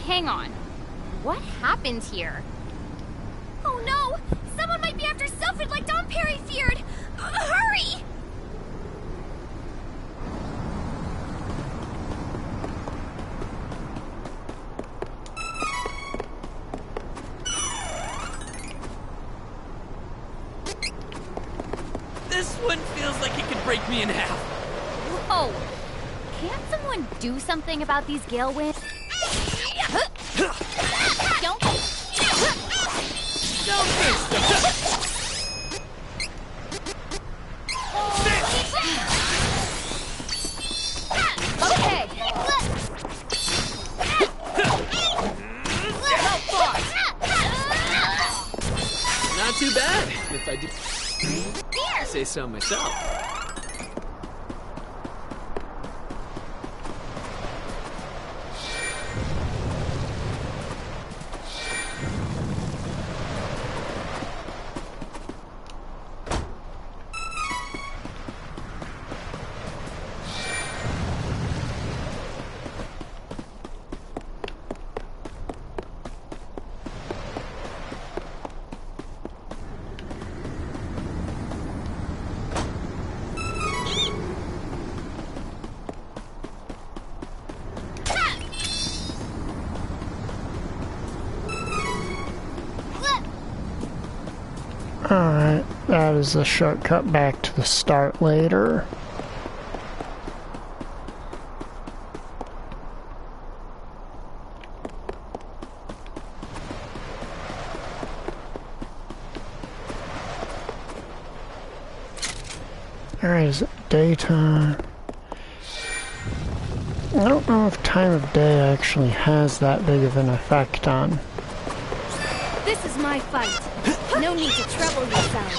Hang on. What happened here? Oh no! Someone might be after Sylphid like Dom Perry feared! Hurry! This one feels like it could break me in half. Whoa! Can't someone do something about these gale winds? Don't think so. Okay. Not too bad, if I do say so myself. Alright, that is the shortcut back to the start later. Alright, is it daytime? I don't know if time of day actually has that big of an effect on. This is my fight. No need to trouble yourself.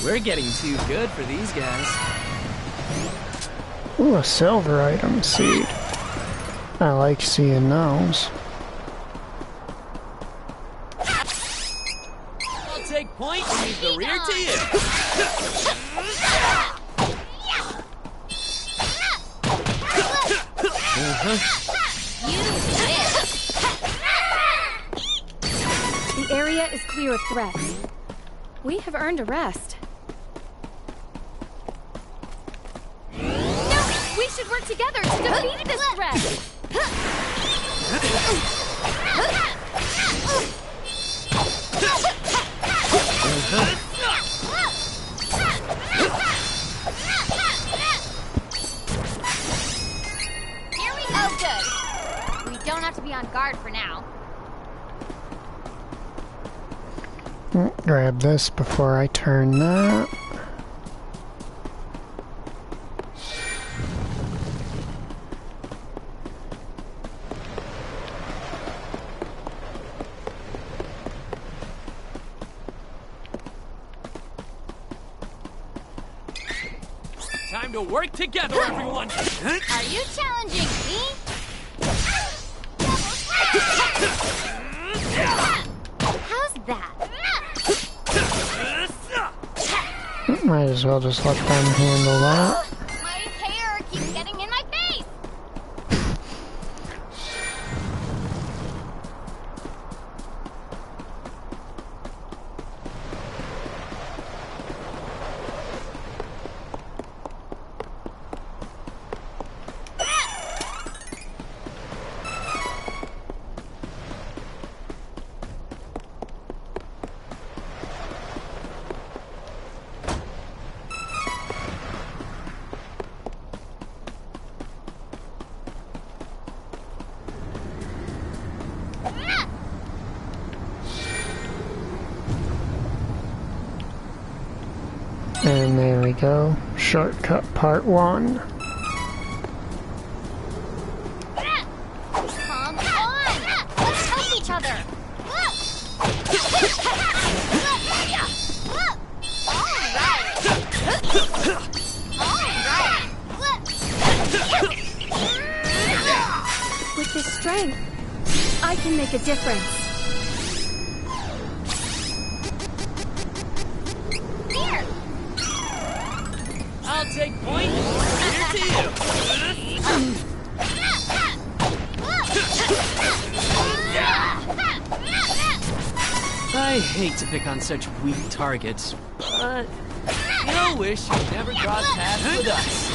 We're getting too good for these guys. Ooh, a silver item seed. I like seeing those. I'll take point and leave the rear to you. The area is clear of threats. We have earned a rest. No! We should work together to defeat this threat! Here we go, good. We don't have to be on guard for now. Grab this before I turn that. Time to work together, everyone! Are you challenging me? How's that? Might as well just let them handle that. My hair keeps getting in my face! And there we go. Shortcut part 1. Come on! Let's help each other! With this strength, I can make a difference. I'll take point. Here to you. I hate to pick on such weak targets, but you'll wish you'd never crossed paths with us.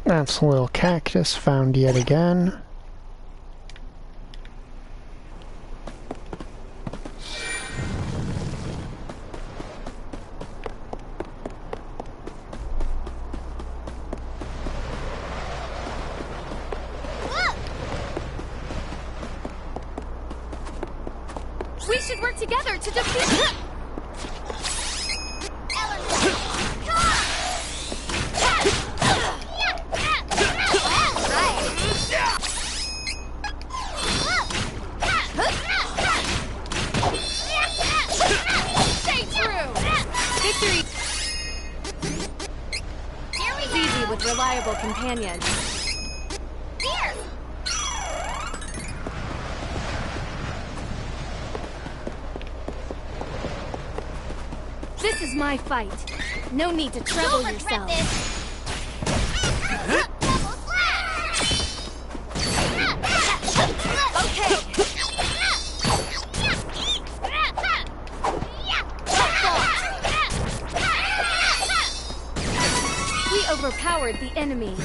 That's a little cactus found yet again. We should work together to defeat. Stay true. Victory. It's easy with reliable companions. Here. This is my fight. No need to trouble You'll regret yourself. this. Okay. We overpowered the enemy.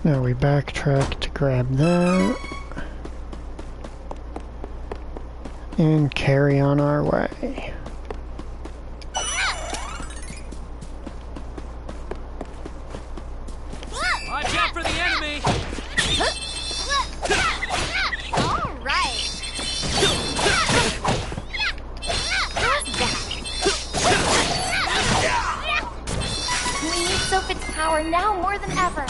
Now we backtrack to grab that. And carry on our way. Watch out for the enemy! All right. We need Sophit's power now more than ever.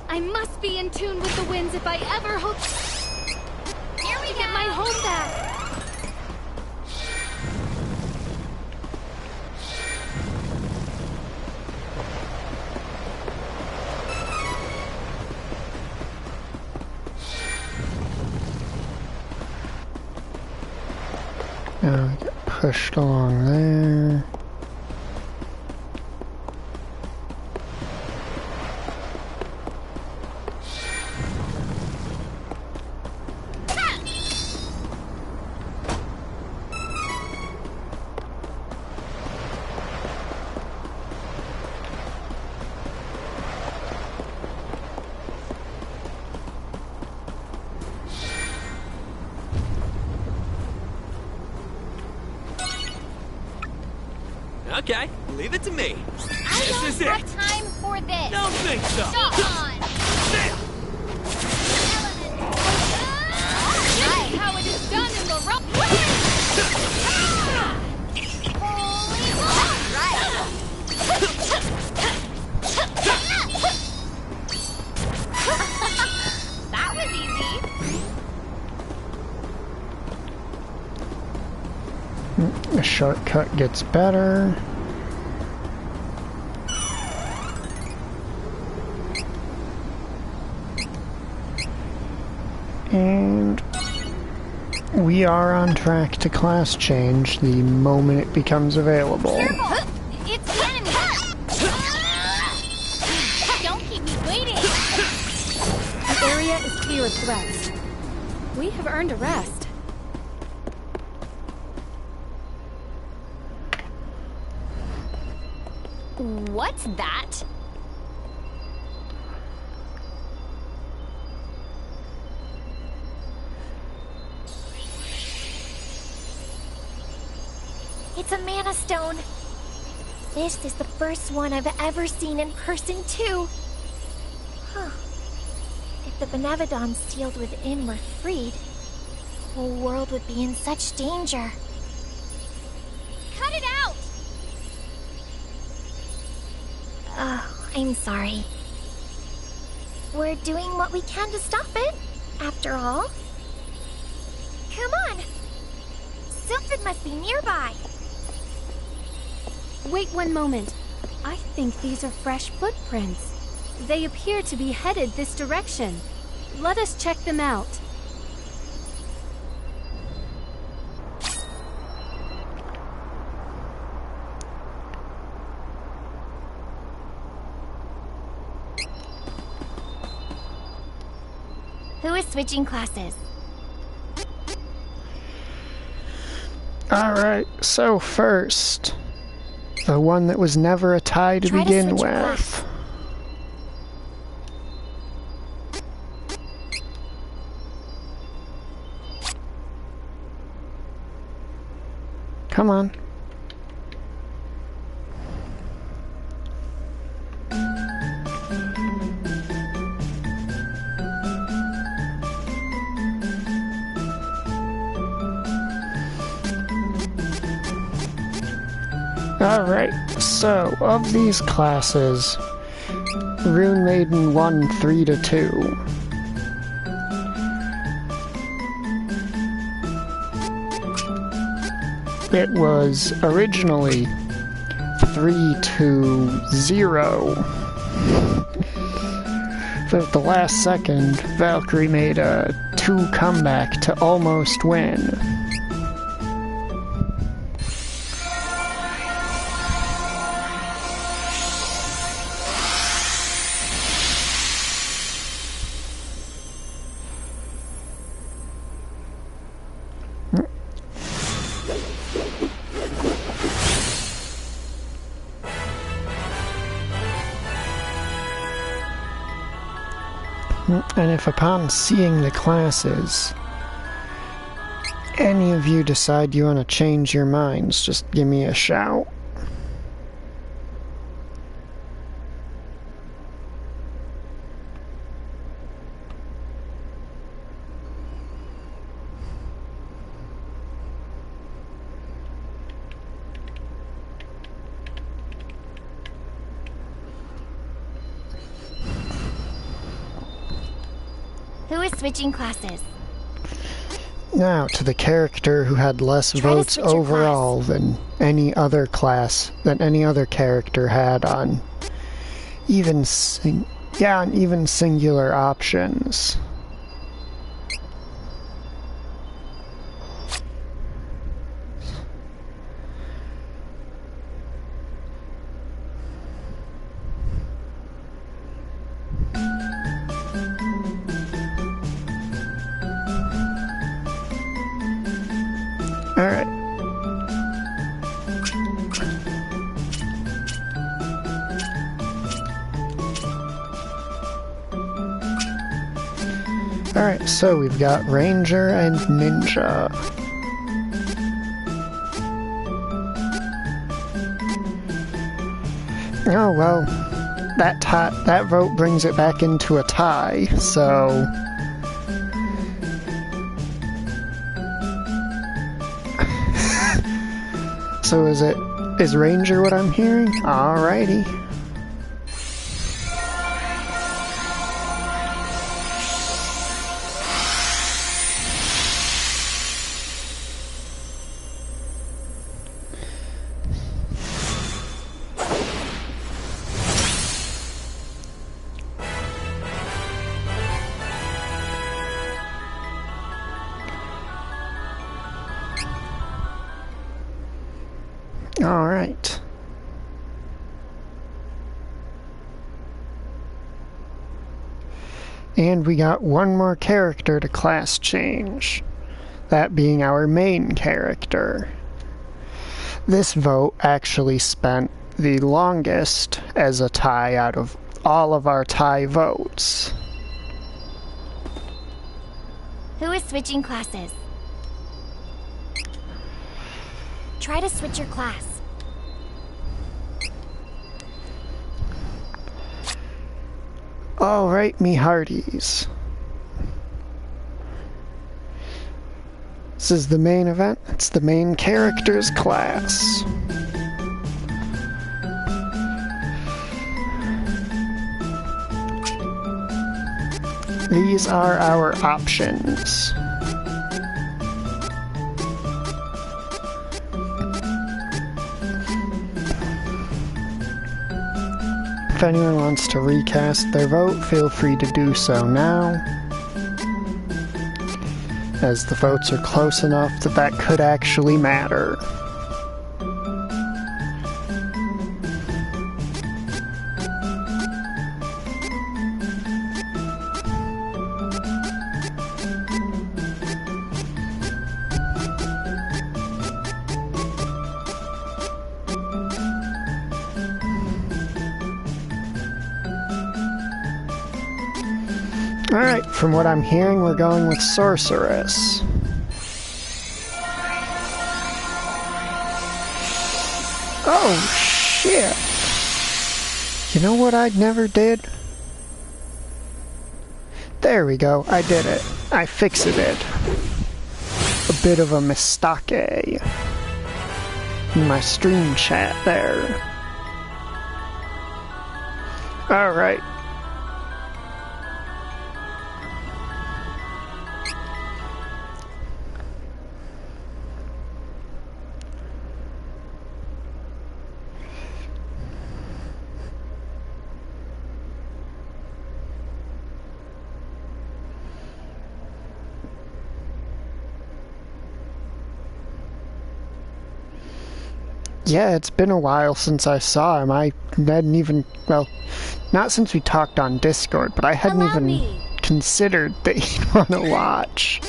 I must be in tune with the winds if I ever hope to get my home back. Now we get pushed along there. Okay, leave it to me. This is Have it. time for this. Don't think so. Shot on. This is how it is done in the rock. That was easy. The shortcut gets better. And we are on track to class change the moment it becomes available. It's the enemy. Don't keep me waiting. The area is clear of threats. We have earned a rest. What's that? It's a mana stone. This is the first one I've ever seen in person, too. Huh. If the Benevodons sealed within were freed, the whole world would be in such danger. Cut it out! I'm sorry. We're doing what we can to stop it, after all. Come on! Sylphid must be nearby. Wait one moment. I think these are fresh footprints. They appear to be headed this direction. Let us check them out. Who is switching classes? Alright, so first, the one that was never a tie to begin with. Come on. Alright, so of these classes, Rune Maiden won 3-2. It was originally 3-0. But at the last second, Valkyrie made a 2 comeback to almost win. And if upon seeing the classes, any of you decide you want to change your minds, just give me a shout. Who is switching classes? Now, to the character who had less votes overall than any other class, than any other character had on even singular options. Alright. Alright, so we've got Ranger and Ninja. Oh well, that vote brings it back into a tie, so... So is Ranger what I'm hearing? Alrighty. Alright. And we got one more character to class change. That being our main character. This vote actually spent the longest as a tie out of all of our tie votes. Who is switching classes? Try to switch your class. Alright, me hearties. This is the main event. It's the main characters class. These are our options. If anyone wants to recast their vote, feel free to do so now, as the votes are close enough that that could actually matter. Alright, from what I'm hearing, we're going with Sorceress. Oh, shit. You know what I never did? There we go, I did it. I fixed it. A bit of a mistake in my stream chat there. Alright. Yeah, it's been a while since I saw him. I hadn't even, well, not since we talked on Discord, but I hadn't even considered that he'd want to watch.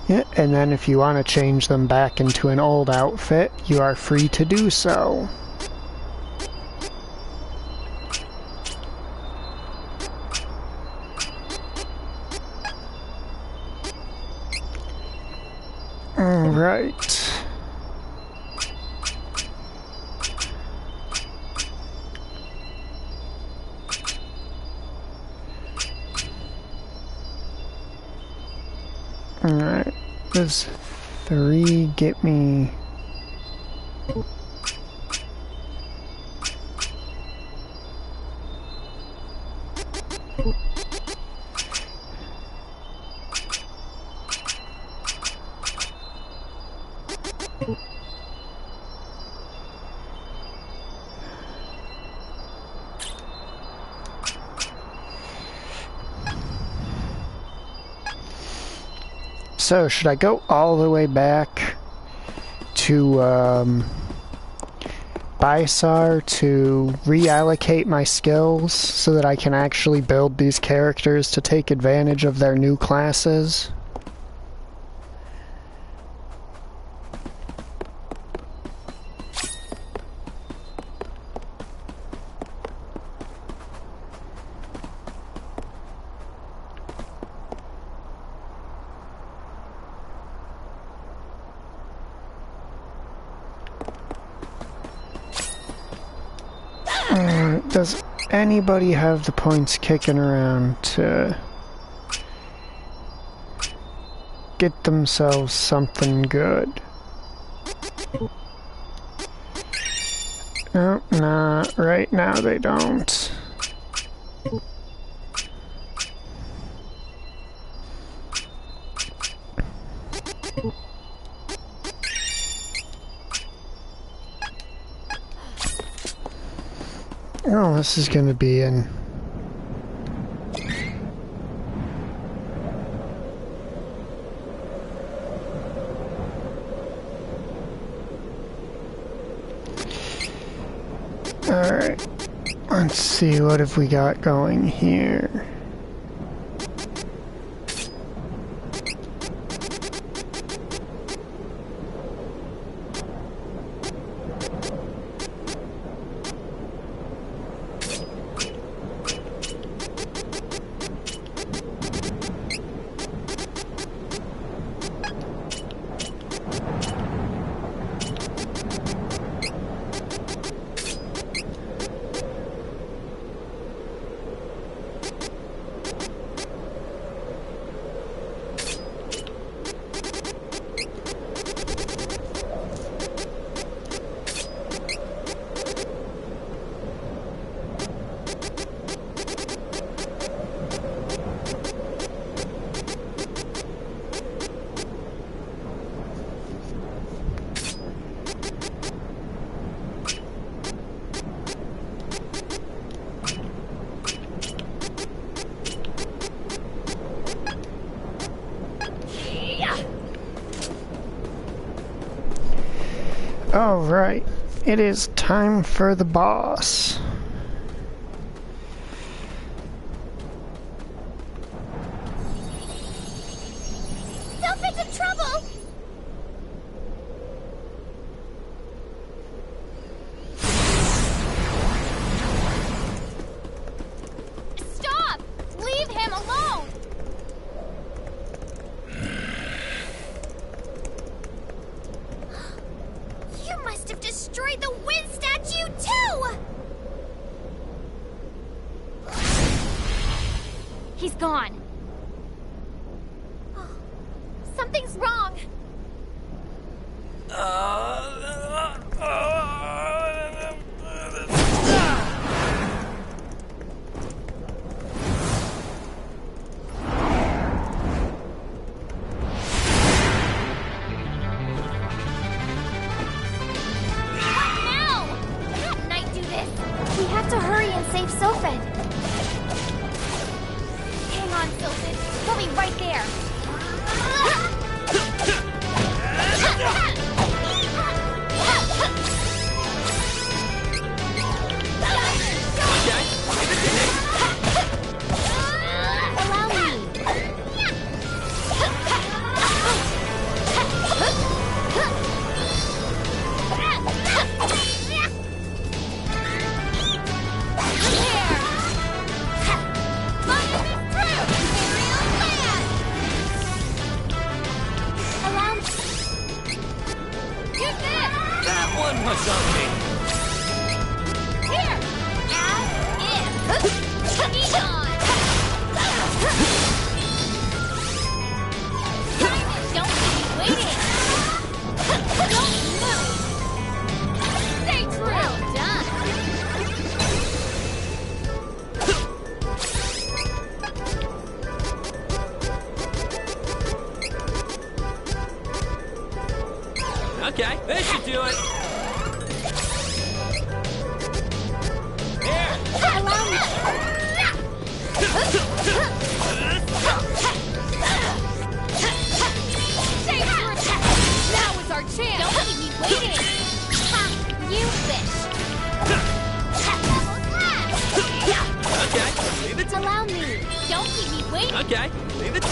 Yeah, and then if you want to change them back into an old outfit, you are free to do so. Alright. Alright. Does 3 get me... So, should I go all the way back to Bysar to reallocate my skills so that I can actually build these characters to take advantage of their new classes? Does anybody have the points kicking around to get themselves something good? No, nah, right now they don't. Oh, this is gonna be in... Alright, let's see, what have we got going here? Alright, it is time for the boss. Selfie's in trouble! must have destroyed the wind statue, too! He's gone. Oh, something's wrong. We have to hurry and save Sophin. Hang on, Sylphid. We'll be right there. Allow me. That one was on me. Here! As if! Egon! Simon, don't keep me waiting! Don't move! Stay true! Well done! Okay, this should do it. Here! Allow me! Stay true! Now is our chance! Don't keep me waiting! Ha! You wish! Okay, leave it to Allow me! Don't keep me waiting! Okay, leave it to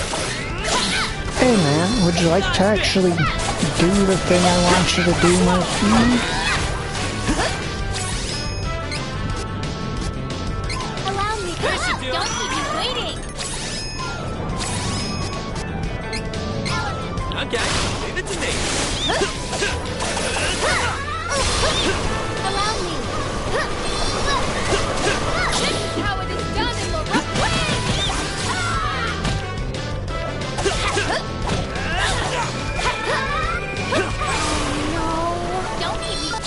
Hey man, would you like to actually do the thing I want you to do, my friend? Allow me! This should do Don't keep me waiting! Okay, leave it to me. Allow me! This is how it is done in Lorraine! Don't keep me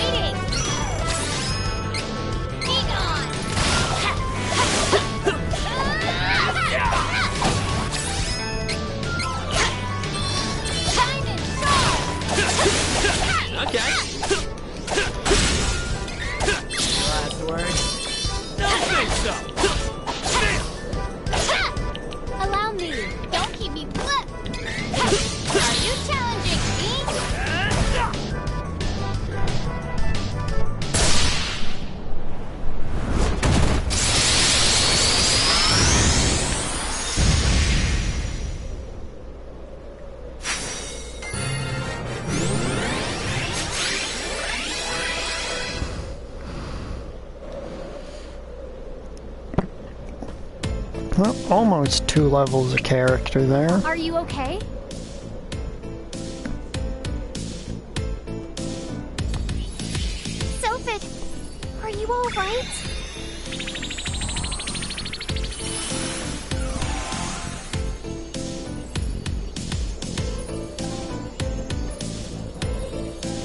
waiting! Be gone! Simon, Okay. Last word? Don't think so. allow me! Don't keep me flip! Are you challenging me? Well, almost 2 levels of character there. Are you okay? Sophin, are you alright?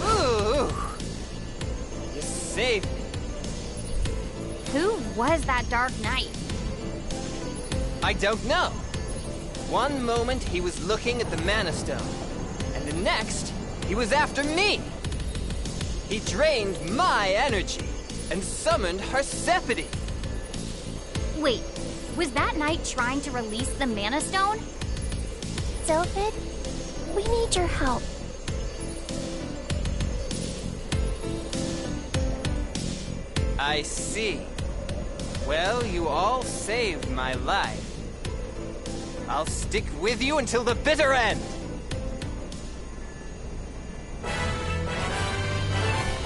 Ooh! You saved me. Who was that Dark Knight? I don't know. One moment he was looking at the Mana Stone, and the next he was after me. He drained my energy and summoned Hersephide. Wait, was that knight trying to release the Mana Stone? Sylphid, we need your help. I see. Well, you all saved my life. I'll stick with you until the bitter end.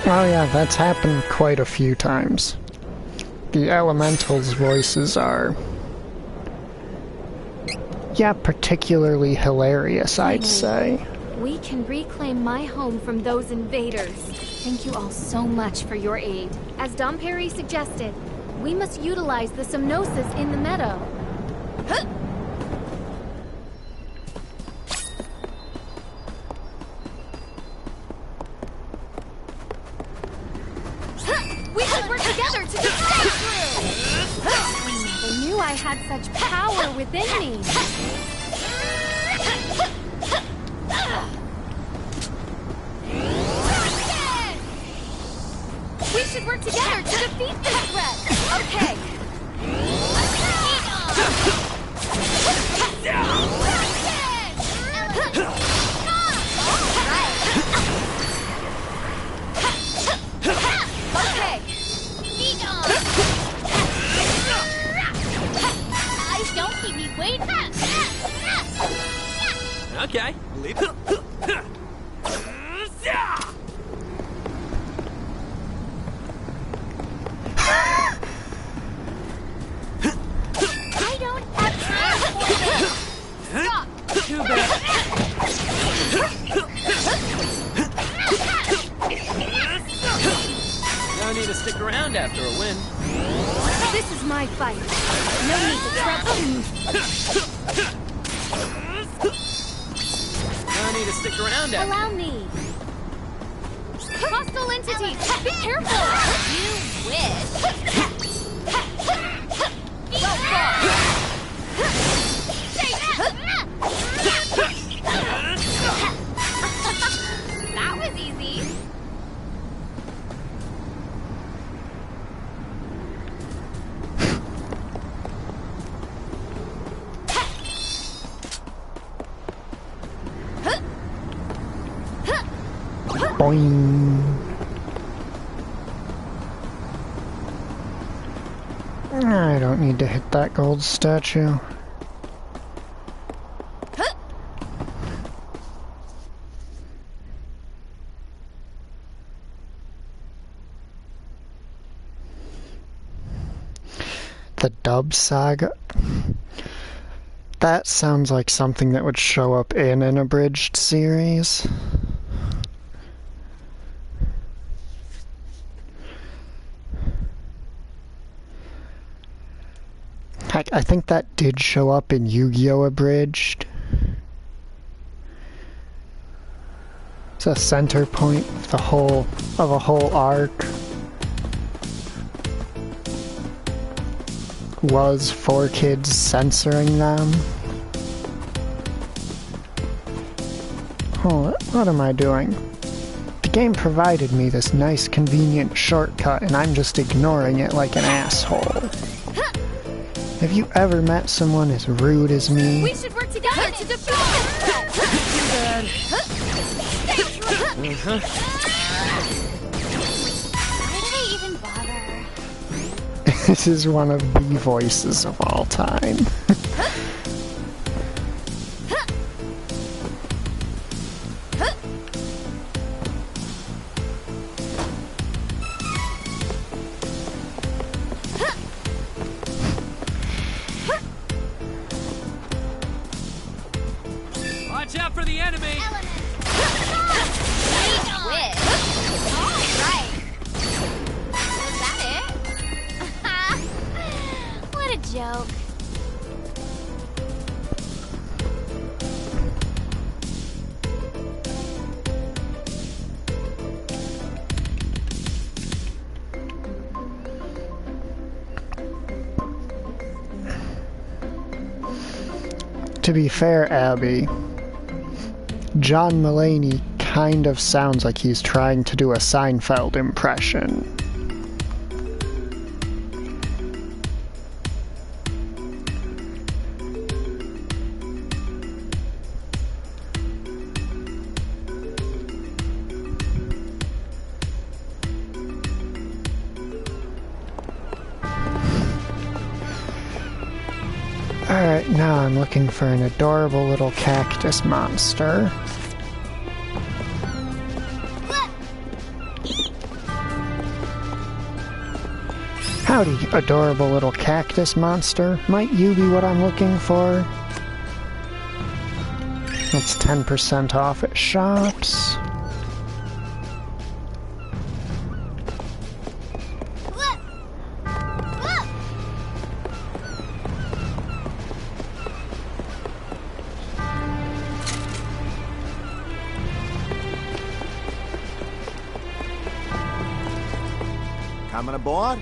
Oh yeah, that's happened quite a few times. The elementals' voices are... yeah, particularly hilarious, I'd say. We can reclaim my home from those invaders. Thank you all so much for your aid. As Dom Perry suggested, we must utilize the Somnosis in the meadow. Huh! We should work together to defend through! I never knew I had such power within me. We should work together to defeat this threat! Okay. Okay. Don't keep me waiting. Okay, leave it. I don't have time for this. Stop. Too bad. No need to stick around after a win. This is my fight. No need to trouble. No need to stick around after. Allow me. Hostile entities, be careful. You wish. That was easy. Boing. I don't need to hit that gold statue. The Dub Saga? That sounds like something that would show up in an abridged series. I think that did show up in Yu-Gi-Oh! Abridged. It's a center point of a whole arc. Was 4Kids censoring them? Oh, what am I doing? The game provided me this nice convenient shortcut and I'm just ignoring it like an asshole. Have you ever met someone as rude as me? We should work together to defeat this threat! Why did I even bother? This is one of the voices of all time. Watch out for the enemy! What a joke. To be fair, Abby, John Mulaney kind of sounds like he's trying to do a Seinfeld impression. Alright, now I'm looking for an adorable little cactus monster. Howdy, adorable little cactus monster. Might you be what I'm looking for? Oh It's 10% off at shops. Coming aboard?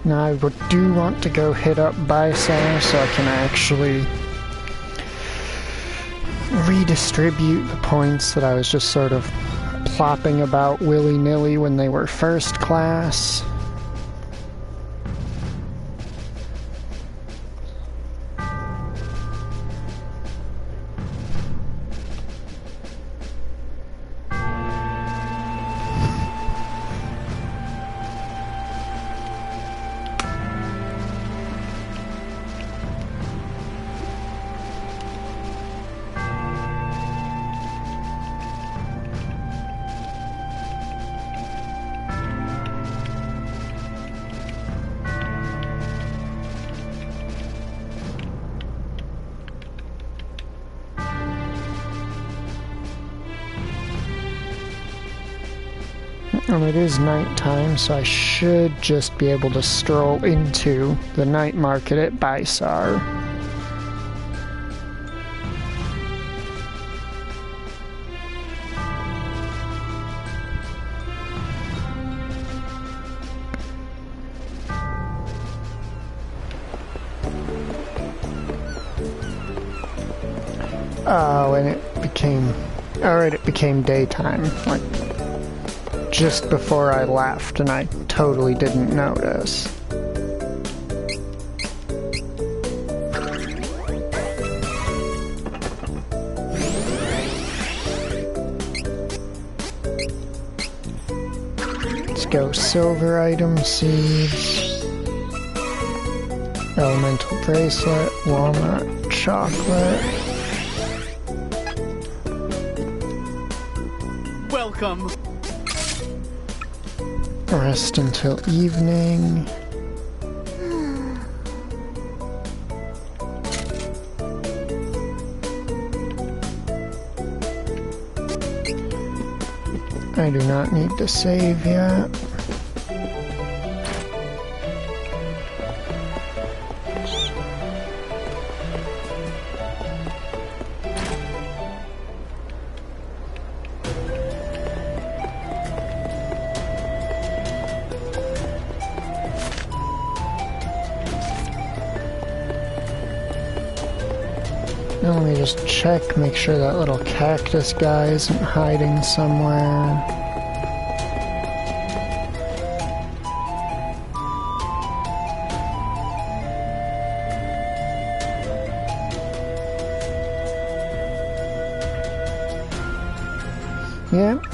Now I do want to go hit up Bysar so I can actually redistribute the points that I was just sort of plopping about willy-nilly when they were first class. And it is nighttime, so I should just be able to stroll into the night market at Bysar. Oh, and it became... Alright, it became daytime. Like, just before I left, and I totally didn't notice. Let's go silver item seeds, elemental bracelet, walnut, chocolate. Welcome. Rest until evening. I do not need to save yet. Now let me just check, make sure that little cactus guy isn't hiding somewhere. Yep.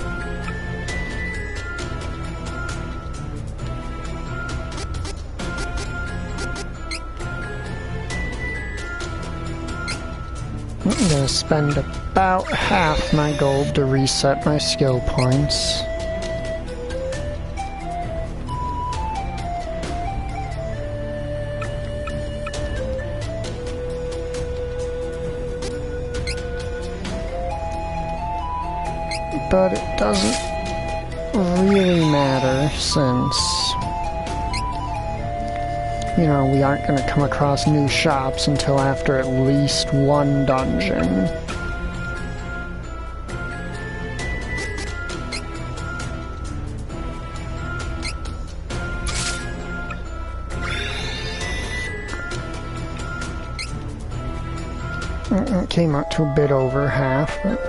I'm gonna spend about half my gold to reset my skill points. But it doesn't really matter since, you know, we aren't going to come across new shops until after at least one dungeon. It came out to a bit over half, but...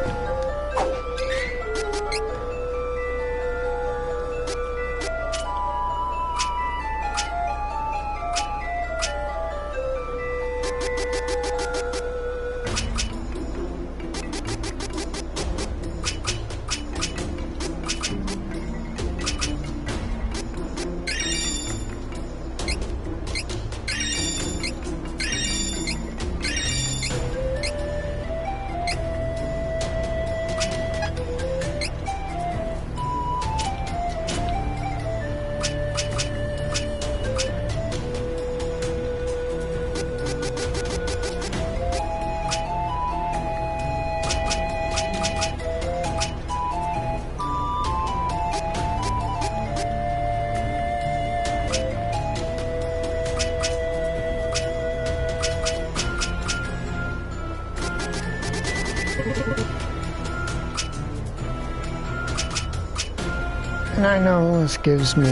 And I know this gives me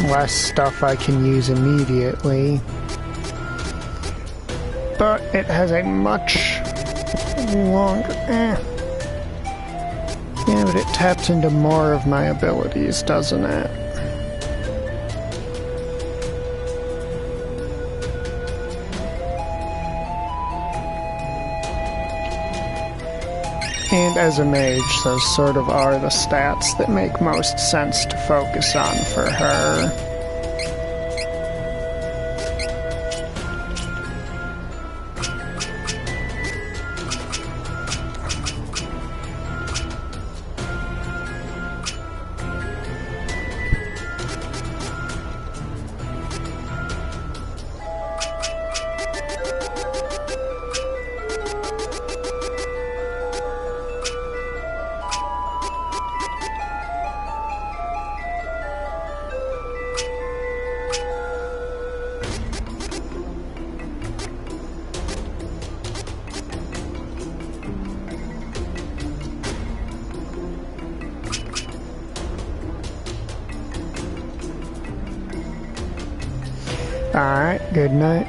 less stuff I can use immediately, but it has a much longer... Yeah, but it taps into more of my abilities, doesn't it? And as a mage, those sort of are the stats that make most sense to focus on for her. Alright, good night.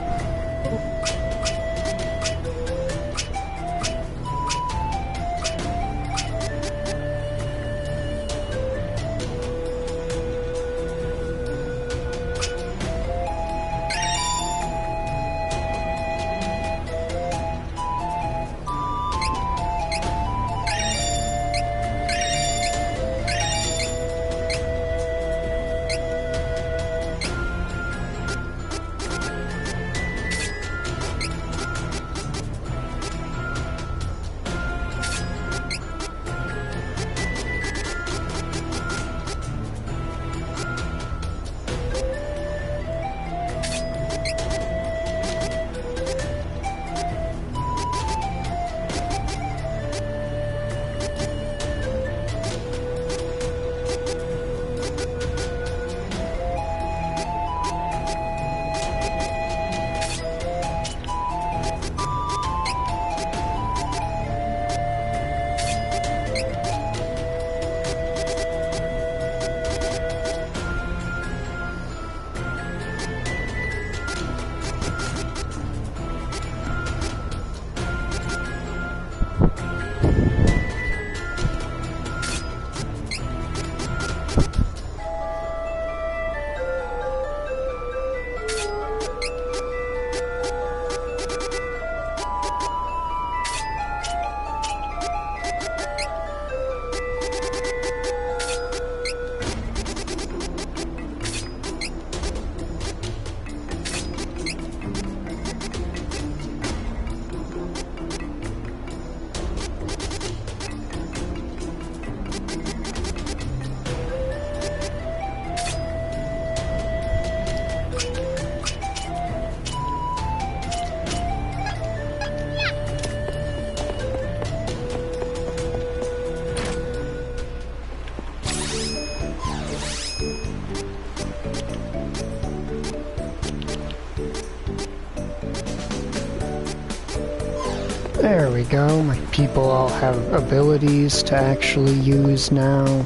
There we go, my people all have abilities to actually use now.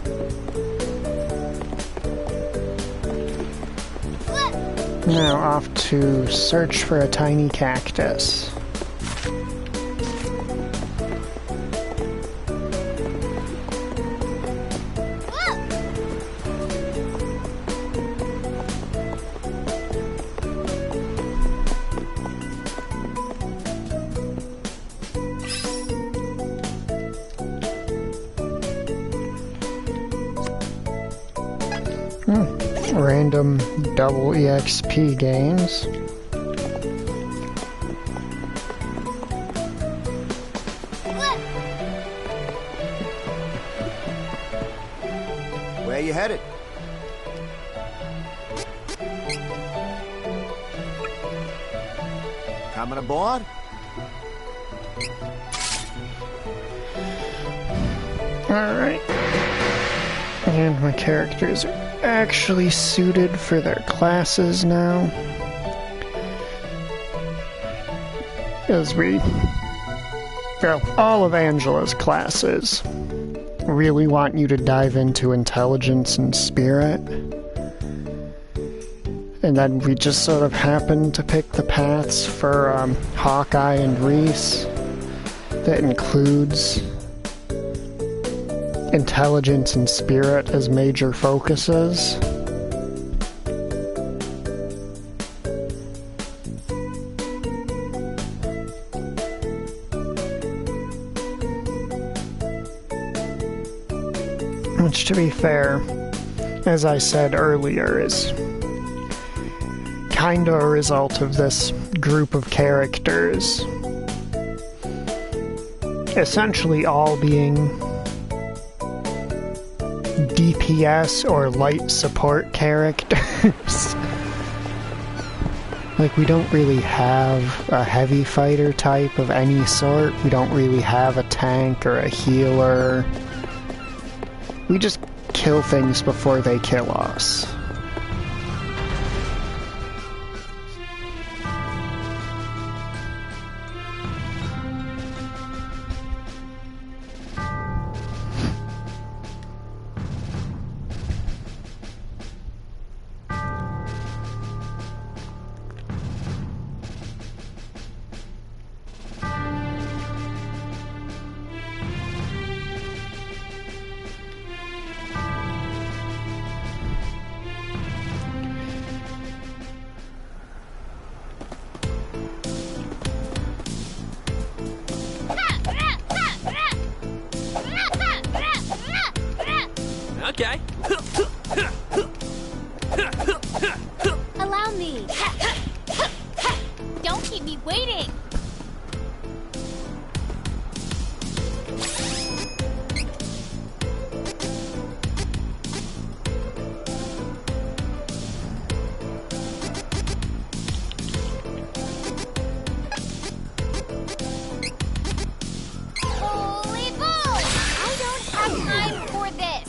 Now off to search for a tiny cactus. Random double EXP gains. Where you headed? Coming aboard? Alright. And my characters are actually suited for their classes now. As we well, all of Angela's classes really want you to dive into intelligence and spirit. And then we just sort of happened to pick the paths for Hawkeye and Reese that includes intelligence and spirit as major focuses. Which, to be fair, as I said earlier, is kind of a result of this group of characters essentially all being DPS or light support characters. Like, we don't really have a heavy fighter type of any sort. We don't really have a tank or a healer. We just kill things before they kill us. Okay. Allow me. Don't keep me waiting. Holy bull! I don't have time for this.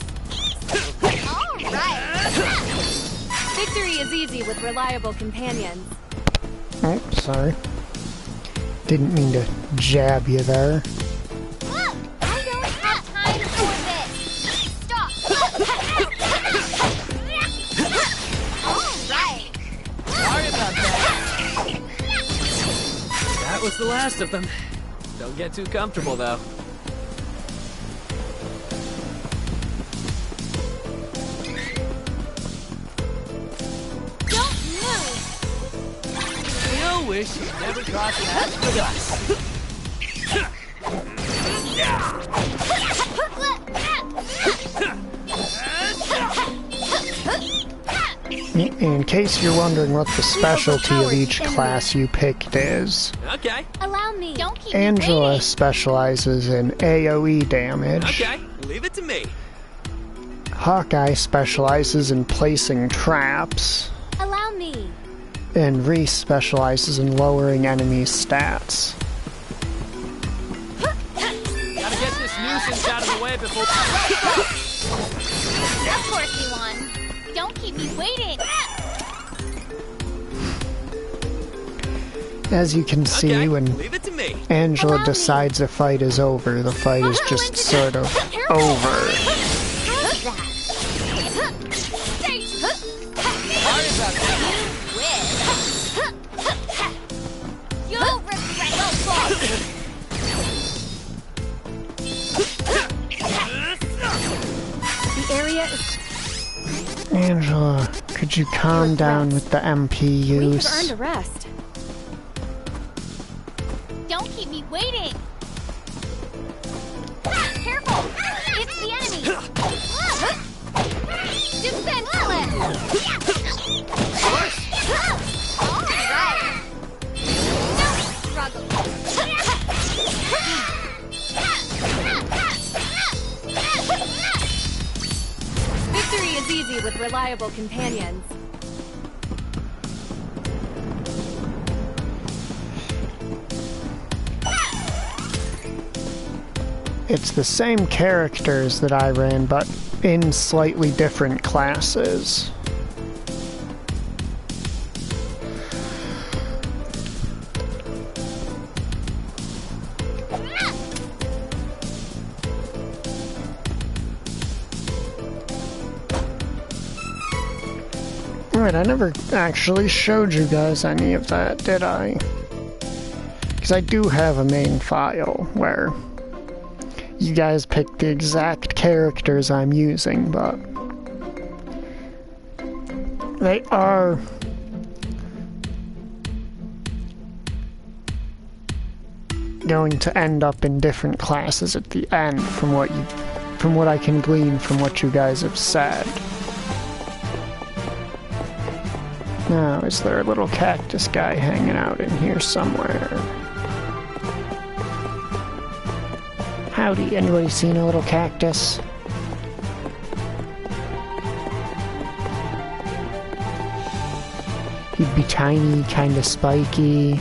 All right. Victory is easy with reliable companions. Oh, sorry. Didn't mean to jab you there. Look, I don't have time for this. Stop. All right. Sorry about that. That was the last of them. Don't get too comfortable, though. Don't move. You'll wish you never crossed paths with us. In case you're wondering what the specialty of each class you picked is, Okay. Allow me. Don't keep me Angela waiting. specializes in AoE damage. Okay. Leave it to me. Hawkeye specializes in placing traps. Allow me. And Reese specializes in lowering enemies' stats. Gotta get this nuisance out of the way before... Of course you won. Don't keep me waiting. As you can see, Okay, when leave it to me. Angela Allow me. decides a fight is over, the fight is just sort of over. How's that? Stay. Sorry about that. You'll regret it. The area is... Angela, could you calm down with the MP We have use? earned a rest. Don't keep me waiting. Careful. It's the enemy. Defenseless. All right. No struggle. Victory is easy with reliable companions. It's the same characters that I ran, but in slightly different classes. Wait, I never actually showed you guys any of that, did I? Because I do have a main file where you guys pick the exact characters I'm using, but they are going to end up in different classes at the end from what I can glean from what you guys have said. Now, is there a little cactus guy hanging out in here somewhere? Howdy, anybody seen a little cactus? He'd be tiny, kinda spiky.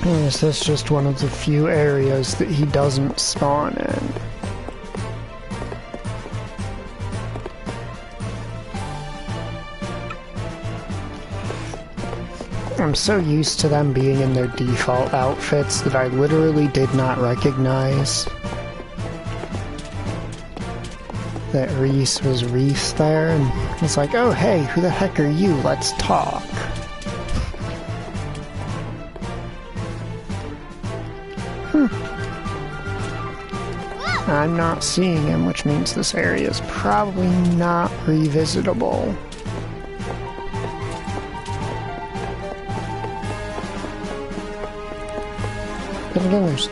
Is this just one of the few areas that he doesn't spawn in? I'm so used to them being in their default outfits that I literally did not recognize that Reese was Reese there, and it's like, oh hey, who the heck are you? Let's talk. I'm not seeing him, which means this area is probably not revisitable. Then again, there's...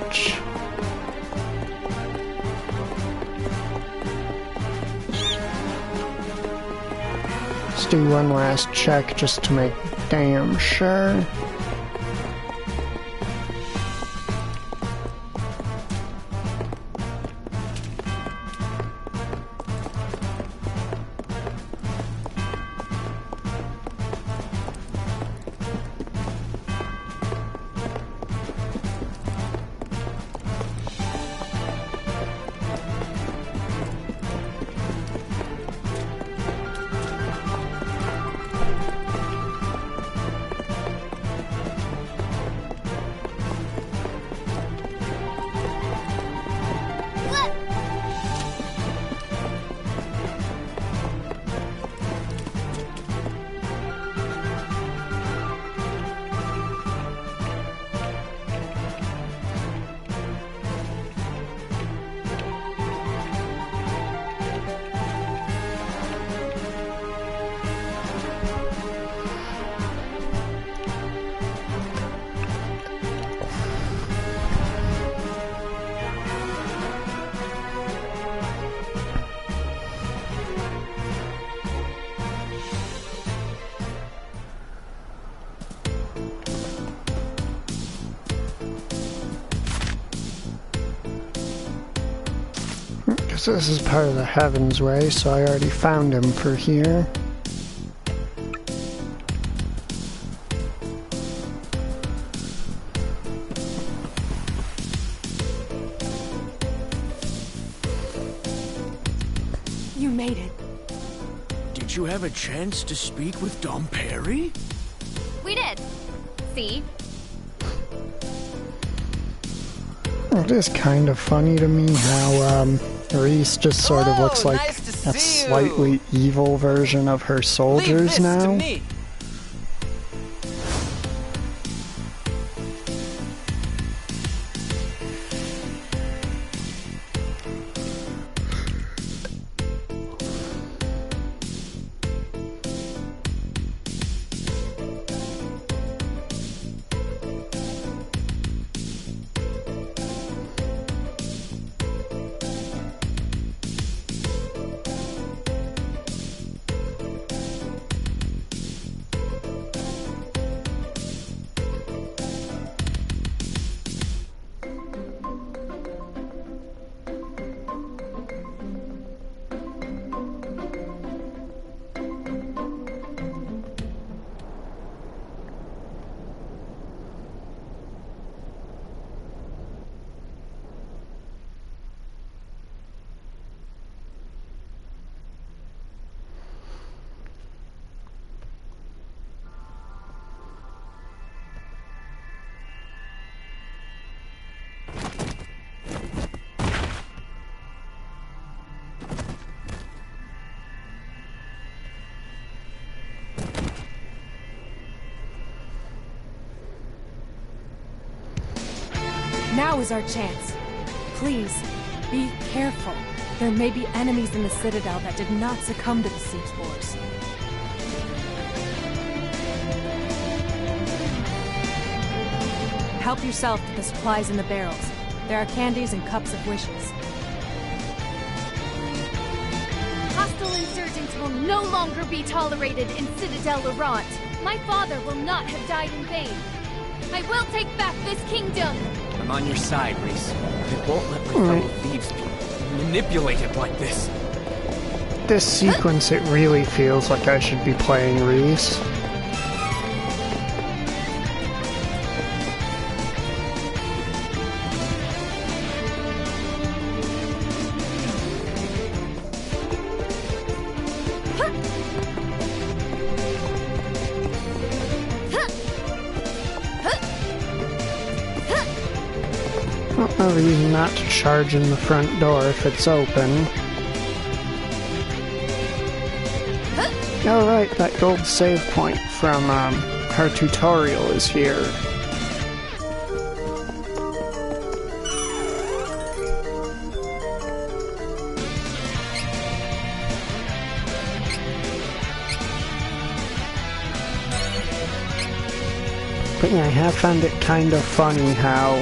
Let's do one last check just to make damn sure. So this is part of the Heaven's Way, so I already found him for here. You made it. Did you have a chance to speak with Dom Perry? We did. See? It is kind of funny to me how, Reese just sort of looks like a slightly evil version of her soldiers now. Now is our chance. Please, be careful. There may be enemies in the Citadel that did not succumb to the siege spores. Help yourself to the supplies in the barrels. There are candies and cups of wishes. Hostile insurgents will no longer be tolerated in Citadel Laurent. My father will not have died in vain. I will take back this kingdom! I'm on your side, Reese. I won't let my fellow thieves be manipulated like this. This sequence, it really feels like I should be playing Reese. No reason not to charge in the front door if it's open. Alright, that gold save point from her tutorial is here. But yeah, I have found it kind of funny how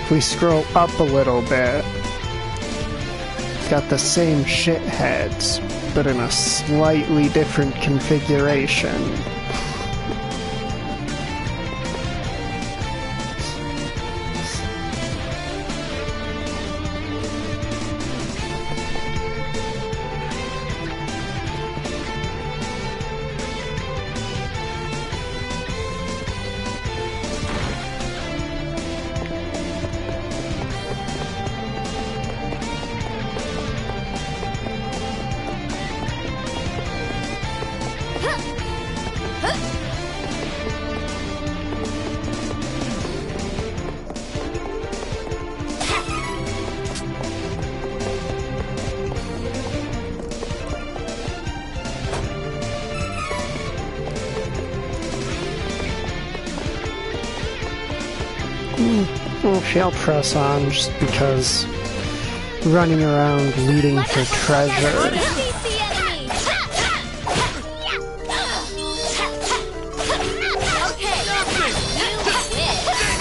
if we scroll up a little bit, got the same shitheads, but in a slightly different configuration. I'll press on just because running around looting for treasure.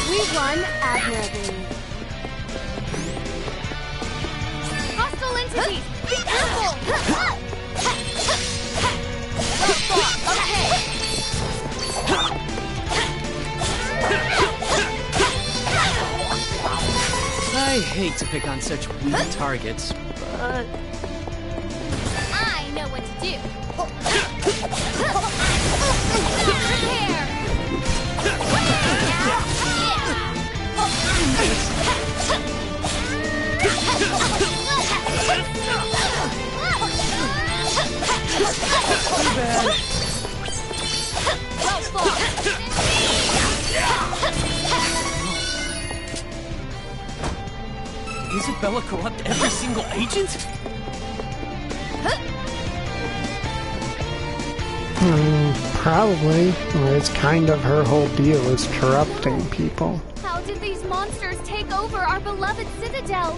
We run admirably. Hostile entities! Be careful! I hate to pick on such weak targets, but I know what to do. Isabella corrupt every single agent? Probably. It's kind of her whole deal is corrupting people. How did these monsters take over our beloved Citadel?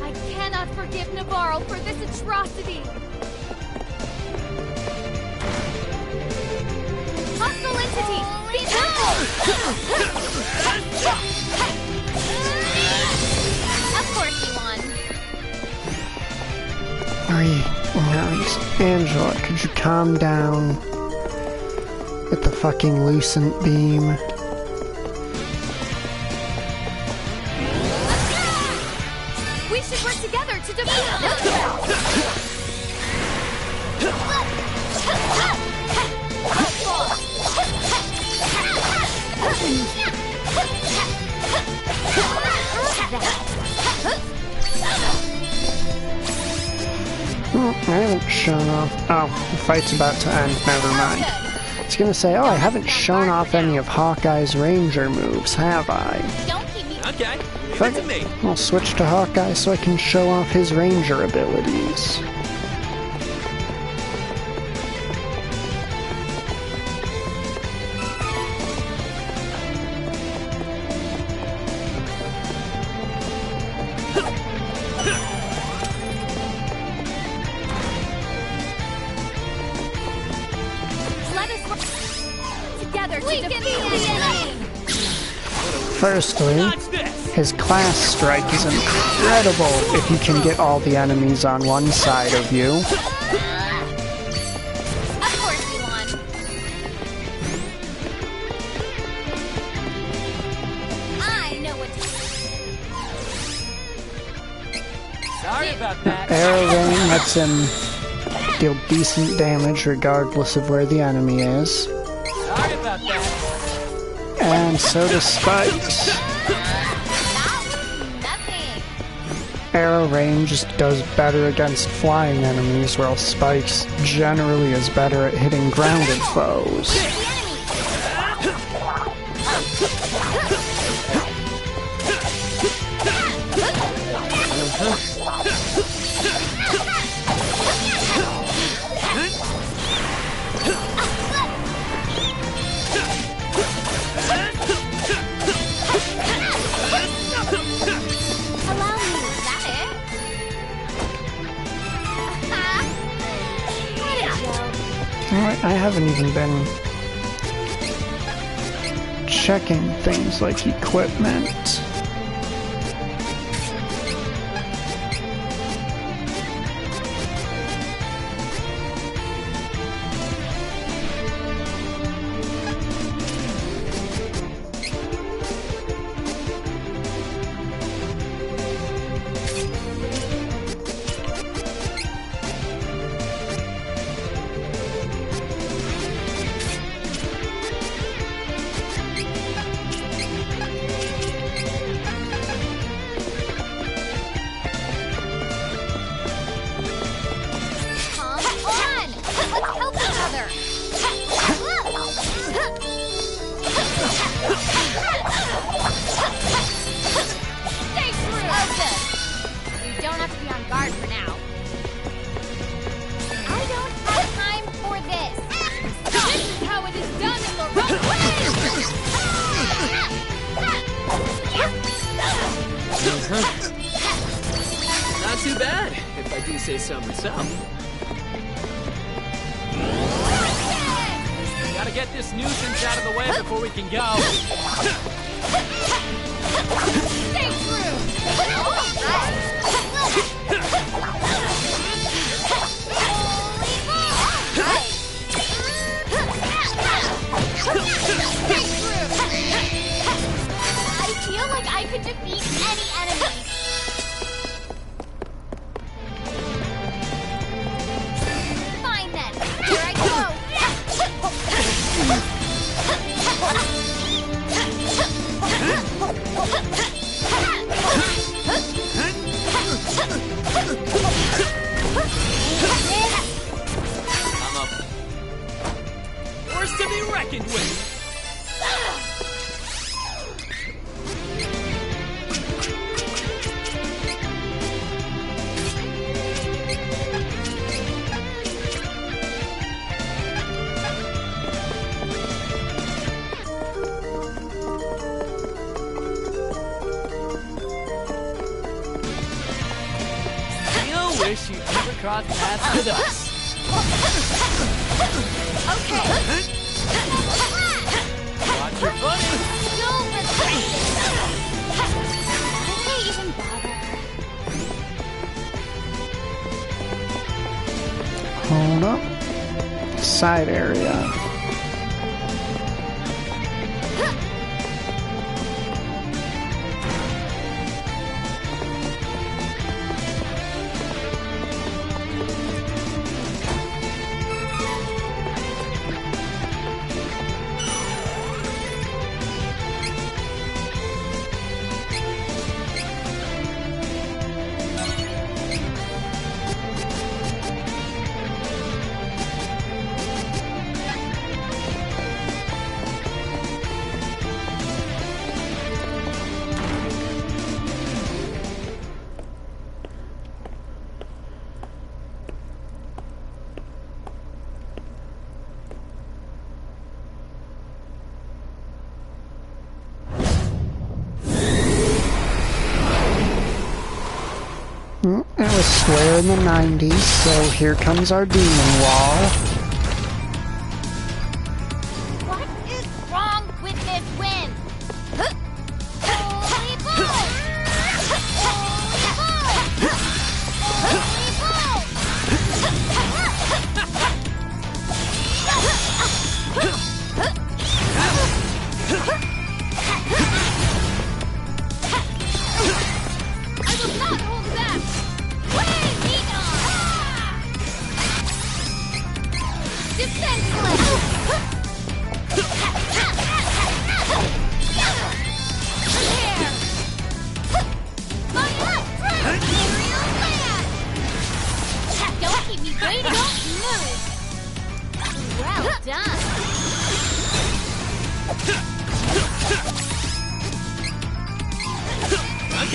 I cannot forgive Navarro for this atrocity. Hostile entities, be careful! Of course he won. Angela, could you calm down with the fucking Lucent Beam? We should work together to defeat them! I haven't shown off. Oh, the fight's about to end. Never mind. I was gonna say, oh, I haven't shown off any of Hawkeye's ranger moves, have I? Don't keep me. Okay, leave it to me. I'll switch to Hawkeye so I can show off his ranger abilities. Firstly, his class strike is incredible if you can get all the enemies on one side of you. Of course you won. I know what to do. Sorry about that. Arrow rain lets him deal decent damage regardless of where the enemy is. Sorry about that. And so does Spikes. Arrow rain just does better against flying enemies, while Spikes generally is better at hitting grounded foes. I haven't even been checking things like equipment. Not too bad, if I do say so myself. Gotta get this nuisance out of the way before we can go. Stay true! I feel like I could defeat any enemy. Fine then, here I go. I'm a force to be reckoned with. Wish you'd never crossed paths with us. Okay. Watch your footing. Go for the Why did I even bother? Hold up. Side area. It was Square in the 90s, so here comes our demon wall. What is wrong with this wind?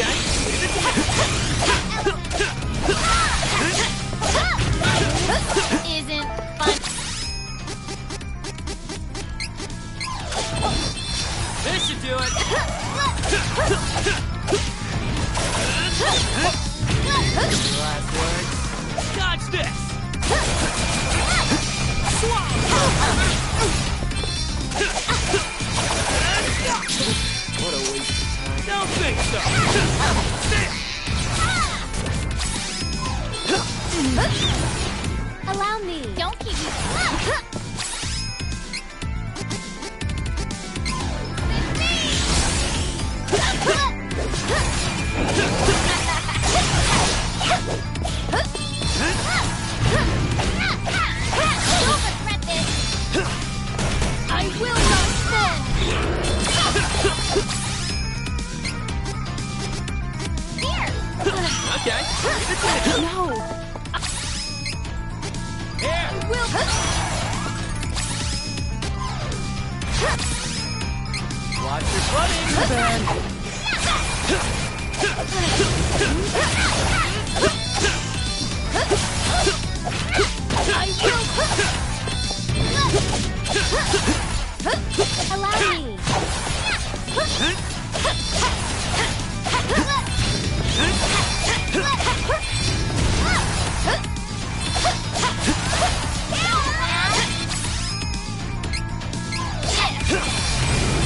Okay. Isn't fun. This should do it. Last words. Dodge this. What a waste of time. Don't think so. Allow me. Don't keep me. I will not stand. Here. Okay. No. Here. Will. Watch your footing, Ben. I will. Allow me.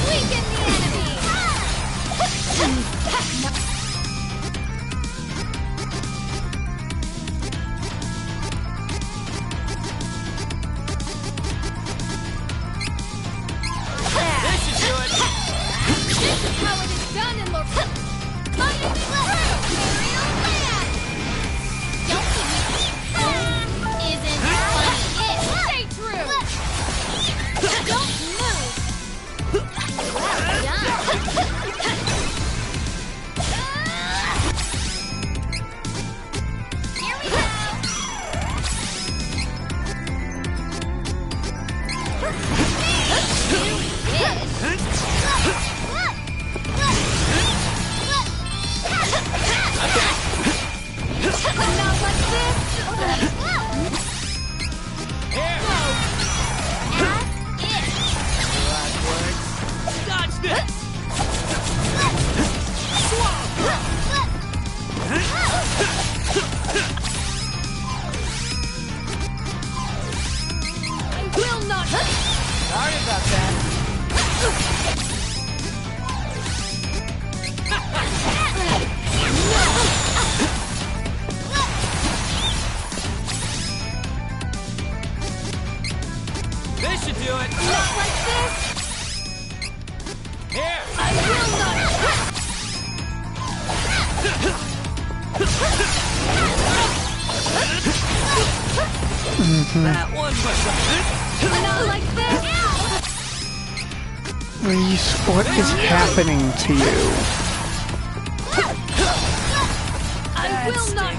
Weaken the enemy. This should do it. This is how it is done in Lord. Aerial land. Don't keep me. Isn't funny. Stay true. Don't move. Well done. Here we go. Not like this. Here. That's it. Last words. Dodge this. I will not. Sorry about that. This should do it. Not like this. Here. I will not. That one was Not like this. Reese, what is happening to you? I will not.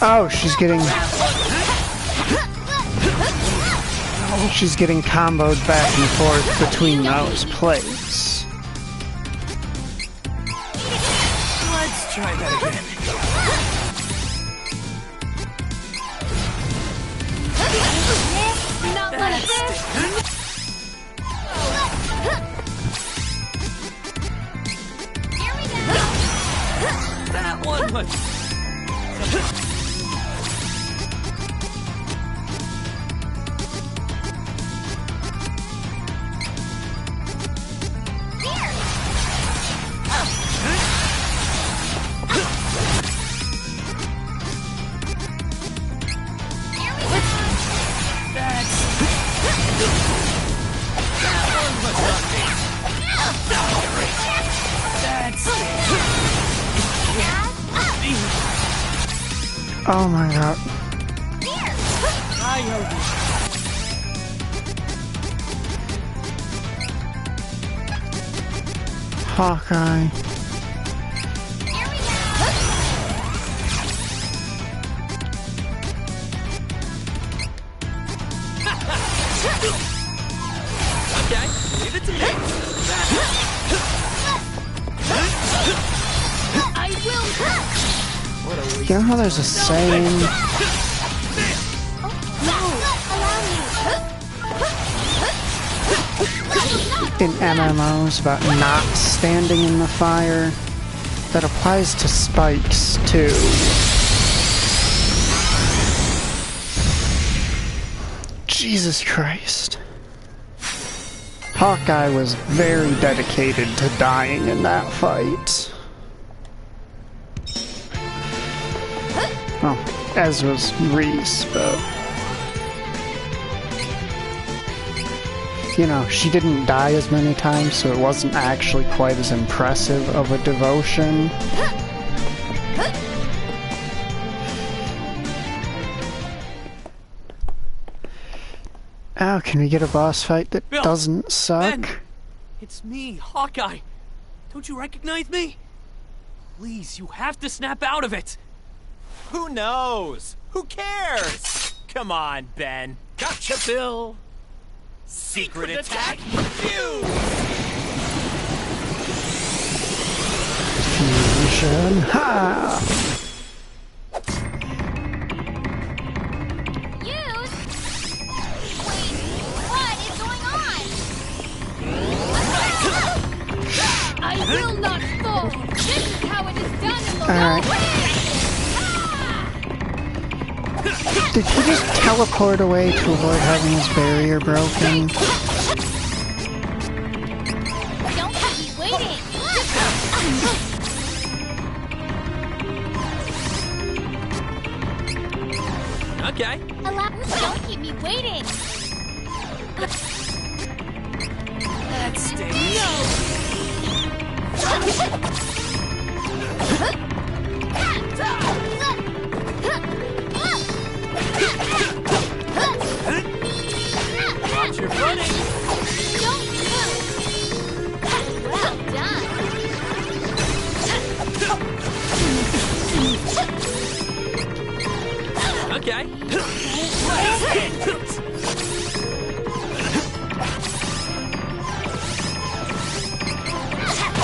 Oh, she's getting comboed back and forth between those plates. Let's try that again. Not like this. Here we go. That one was. Oh my god. Hawkeye. Okay, leave it to me. You know how there's a saying in MMOs about not standing in the fire? That applies to spikes, too. Jesus Christ. Hawkeye was very dedicated to dying in that fight. Well, as was Reese, but... you know, she didn't die as many times, so it wasn't actually quite as impressive of a devotion. Oh, can we get a boss fight that Bill, doesn't suck? Ben, it's me, Hawkeye. Don't you recognize me? Please, you have to snap out of it. Who knows? Who cares? Come on, Ben. Gotcha, Bill. Secret attack? Fusion! Ha! Use? Wait, what is going on? I will not fall. This is how it is done in the Alright. Did he just teleport away to avoid having his barrier broken? Don't keep me waiting. Okay. Don't keep me waiting. That stinks. Watch your footing. Don't move. Well done. Okay.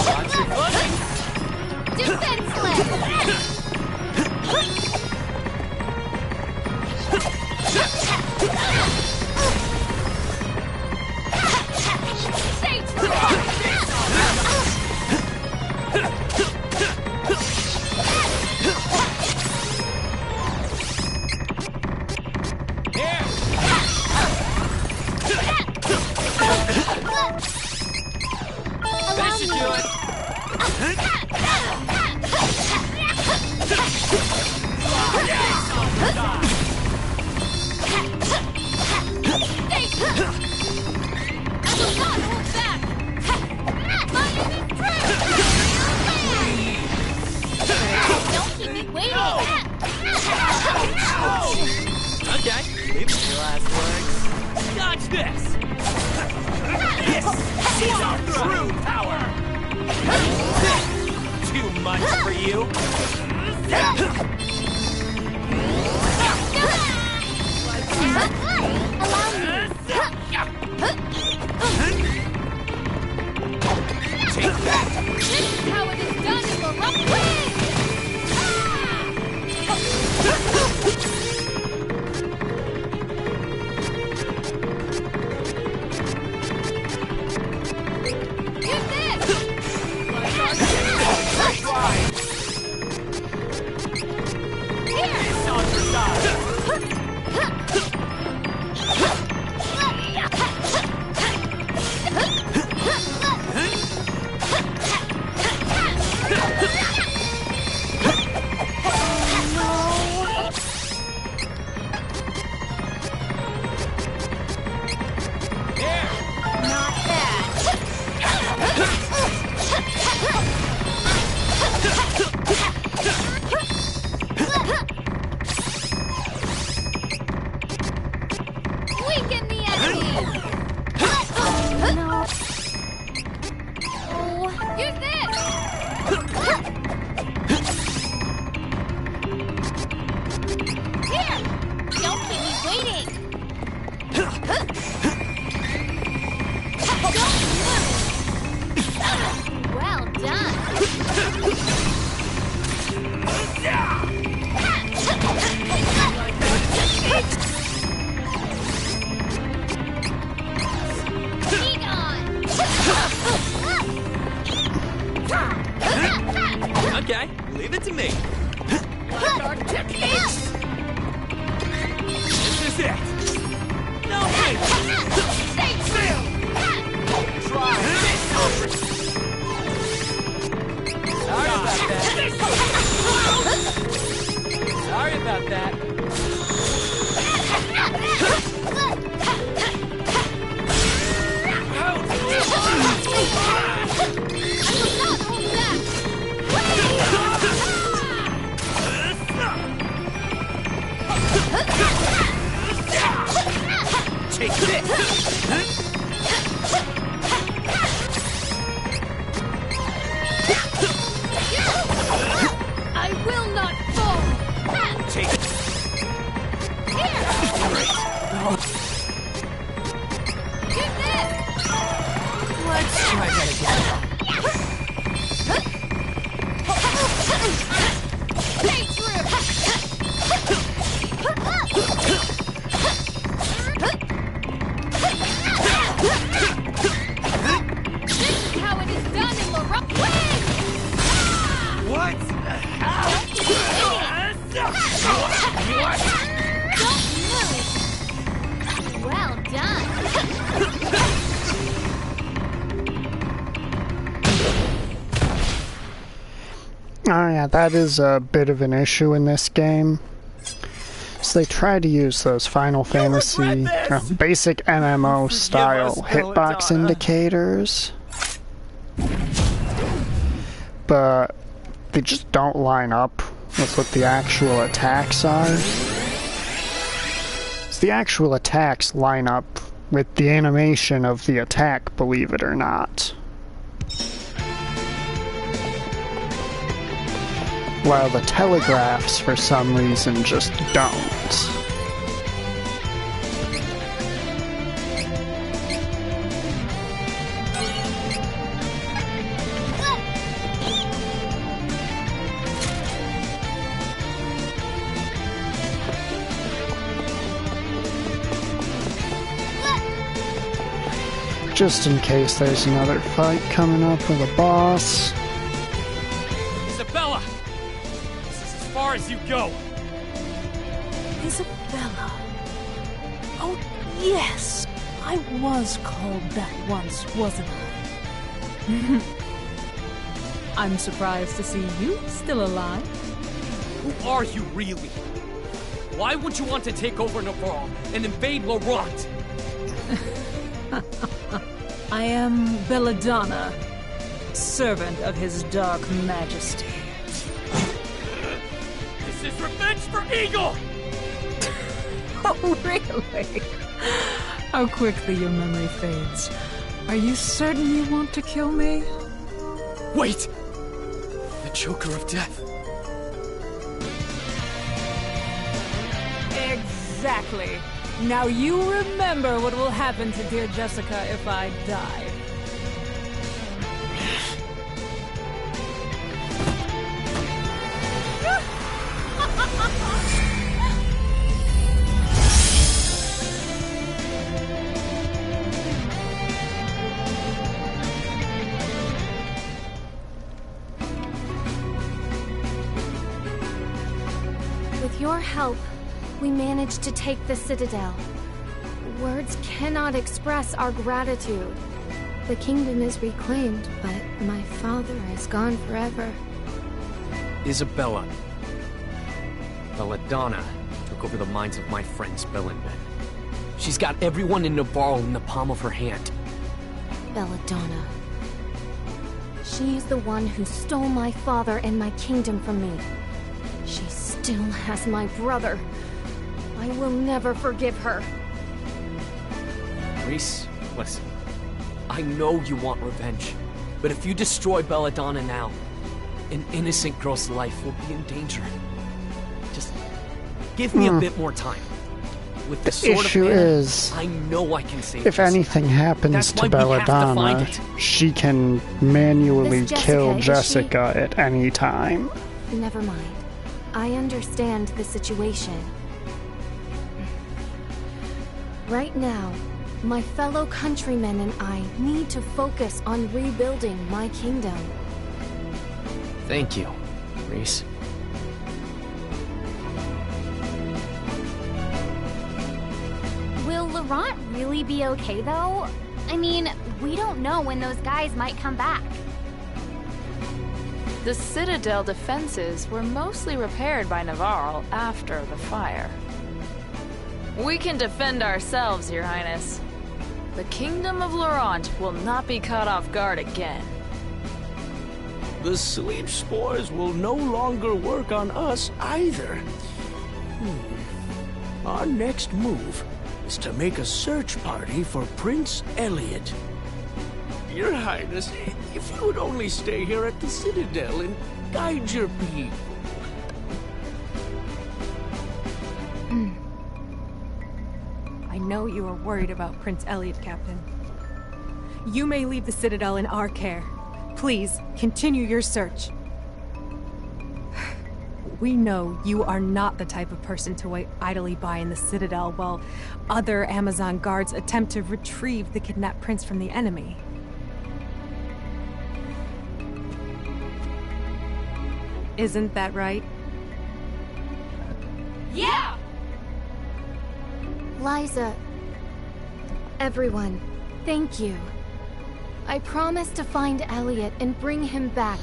Watch your footing. Defenseless. Stay That should do it. Don't keep me waiting. Okay. Maybe your last words. Dodge this. This is our true power! Too much for you? Take that! This is how it is done in the Weaken the enemy! No. Oh, use this! Here! Don't keep me waiting! Don't move! Well done! Okay, leave it to me. Like our techniques! This is it. No, wait. Stay true! Try this. Sorry about that. Sorry about that. Take this! I will not fall! Take it! Here! Take this! Let's try that again. Stay true! This is how it is done in Laurent. What? Don't move! Well done! Oh yeah, that is a bit of an issue in this game. So they try to use those Final Fantasy basic MMO style hitbox indicators, but they just don't line up with what the actual attacks are. So the actual attacks line up with the animation of the attack, believe it or not. While the telegraphs, for some reason, just don't. Just in case there's another fight coming up with a boss. Isabella! This is as far as you go. Isabella. Oh, yes. I was called that once, wasn't I? I'm surprised to see you still alive. Who are you, really? Why would you want to take over Navarre and invade Laurent? I am Belladonna, servant of his dark majesty. This is revenge for Eagle! Oh, really? How quickly your memory fades. Are you certain you want to kill me? Wait! The Choker of Death. Exactly. Now you remember what will happen to dear Jessica if I die. With your help, we managed to take the Citadel. Words cannot express our gratitude. The kingdom is reclaimed, but my father is gone forever. Isabella. Belladonna took over the minds of my friends, Bill and Ben. She's got everyone in Navarre in the palm of her hand. Belladonna. She's the one who stole my father and my kingdom from me. She still has my brother. I will never forgive her. Reese, listen. I know you want revenge, but if you destroy Belladonna now, an innocent girl's life will be in danger. Just give me a bit more time. With the sword issue of mana, is, I know I can save if Jessica. anything happens That's to why we have to find Belladonna, it. she can manually This Jessica, kill is she- Jessica at any time. Never mind. I understand the situation. Right now, my fellow countrymen and I need to focus on rebuilding my kingdom. Thank you. Reese. Will Laurent really be okay, though? I mean, we don't know when those guys might come back. The Citadel defenses were mostly repaired by Navarro after the fire. We can defend ourselves, Your Highness. The Kingdom of Laurent will not be caught off guard again. The sleep spores will no longer work on us either. Our next move is to make a search party for Prince Elliot. Your Highness, if you would only stay here at the Citadel and guide your people. I know you are worried about Prince Elliot, Captain. You may leave the Citadel in our care. Please, continue your search. We know you are not the type of person to wait idly by in the Citadel while other Amazon guards attempt to retrieve the kidnapped prince from the enemy. Isn't that right? Yeah! Liza, everyone, thank you. I promise to find Elliot and bring him back,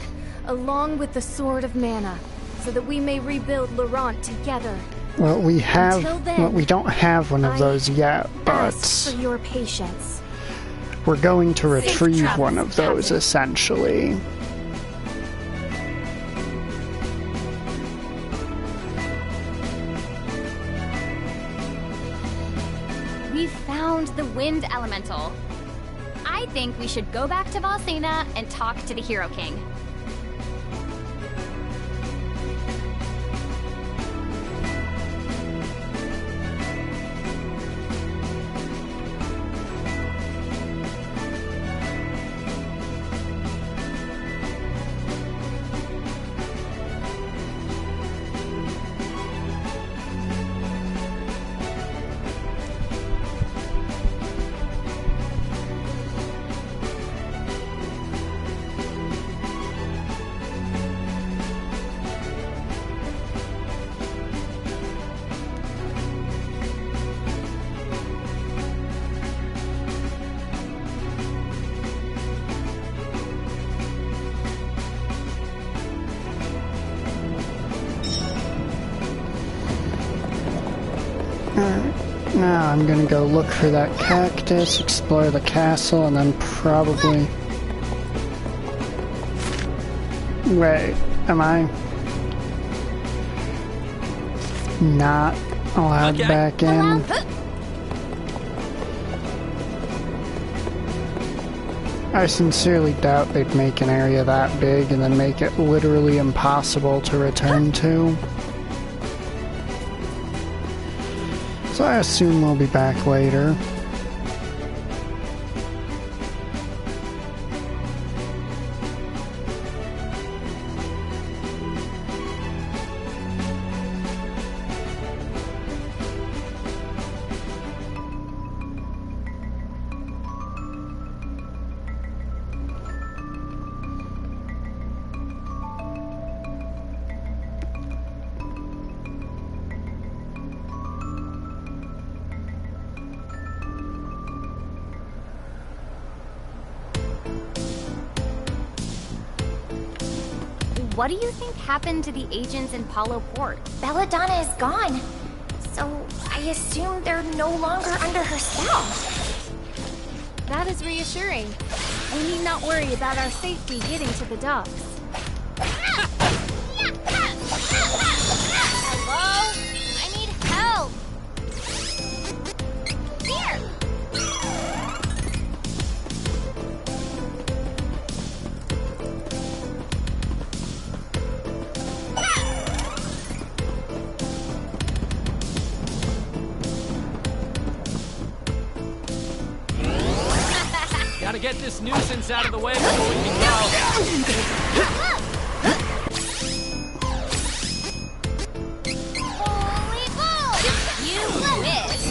along with the Sword of Mana, so that we may rebuild Laurent together. Well, we have. Until then, well, we don't have one of those yet, but ask for your patience. we're going to Safe retrieve travels, one of those, Captain. essentially. We found the Wind Elemental. I think we should go back to Valsena and talk to the Hero King. Now I'm gonna go look for that cactus, explore the castle, and then probably... Wait, am I not allowed back in? I sincerely doubt they'd make an area that big and then make it literally impossible to return to. So I assume we'll be back later. What do you think happened to the agents in Palo Port? Belladonna is gone, so I assume they're no longer under her spell. That is reassuring. We need not worry about our safety getting to the docks. Hello? I need help! Here! Gotta get this nuisance out of the way before we can go. Holy balls! You wish!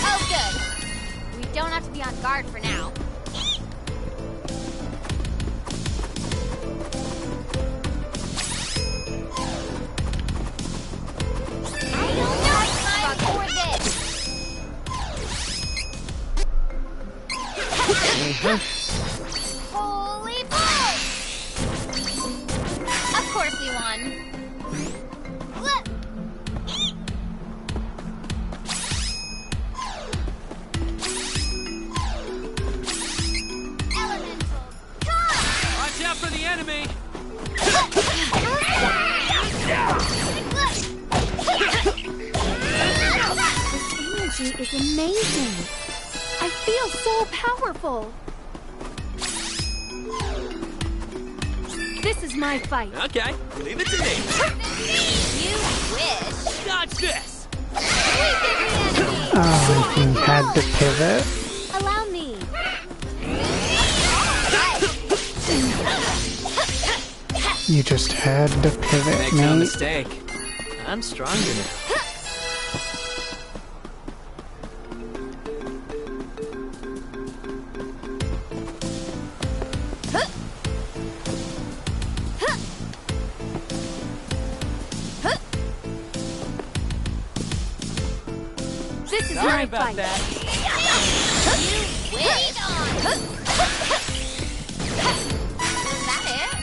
Oh, good. We don't have to be on on guard for now. I don't know time for this. Holy balls! Of course we won. Look. Watch out for the enemy! This energy is amazing. I feel so powerful. This is my fight. Okay, leave it to me. You wish. Dodge this! Oh, he had to pivot. Allow me. You just had to pivot, Make no mate. mistake. I'm stronger now. This is Sorry my about fight. that. You wait on. Is that it?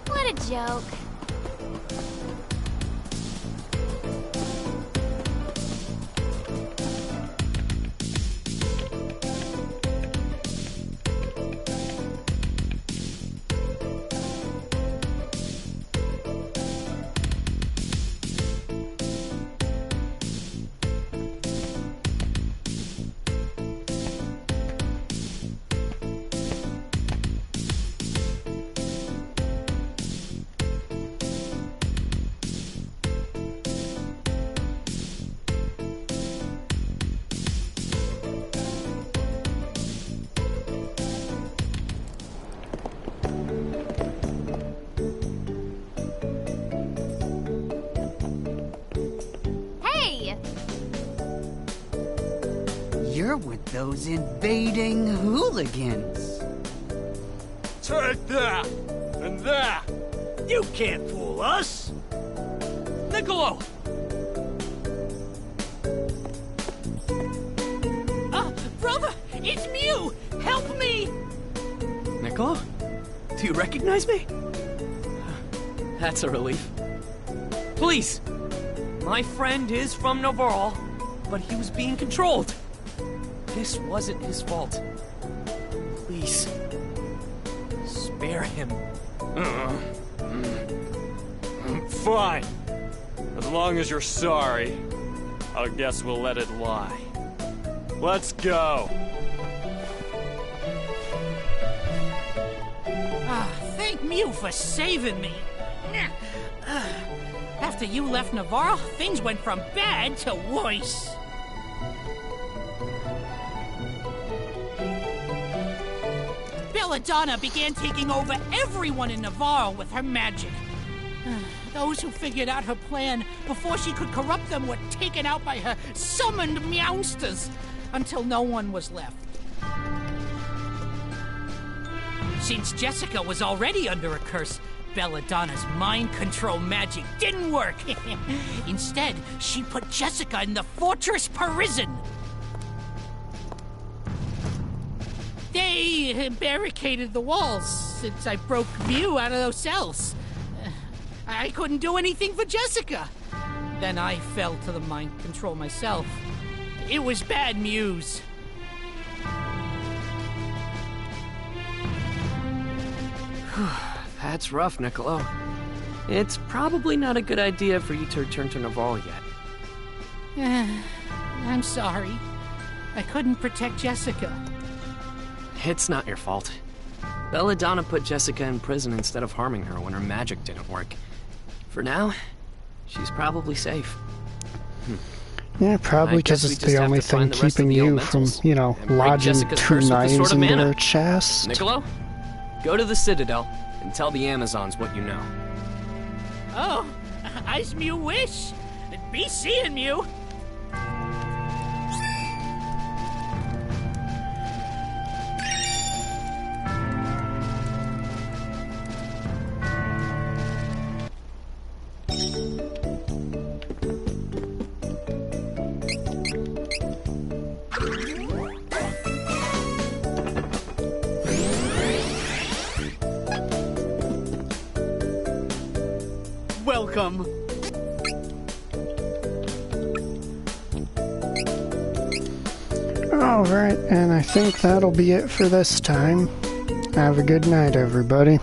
What a joke. Hey! You're with those invading hooligans. Take that! And that! You can't fool us! Niccolo! Brother, it's Mew! Help me! Niccolo? Do you recognize me? That's a relief. Please! My friend is from Navarre, but he was being controlled. This wasn't his fault. Please. Spare him. Fine. As long as you're sorry, I guess we'll let it lie. Let's go. Thank Mew for saving me. After you left Navarre, things went from bad to worse. Belladonna began taking over everyone in Navarre with her magic. Those who figured out her plan before she could corrupt them were taken out by her summoned Meowsters, until no one was left. Since Jessica was already under a curse, Belladonna's mind control magic didn't work. Instead, she put Jessica in the Fortress Prison. They barricaded the walls since I broke Mew out of those cells. I couldn't do anything for Jessica. Then I fell to the mind control myself. It was bad news. That's rough, Niccolo. It's probably not a good idea for you to return to Navarre yet. I'm sorry. I couldn't protect Jessica. It's not your fault. Belladonna put Jessica in prison instead of harming her when her magic didn't work. For now, she's probably safe. Yeah, probably because it's the only thing keeping you from, you know, lodging two knives into their chest. Niccolo, go to the Citadel and tell the Amazons what you know. Oh, as Mew wish. Be seeing Mew. welcome. Alright, and I think that'll be it for this time. Have a good night, everybody.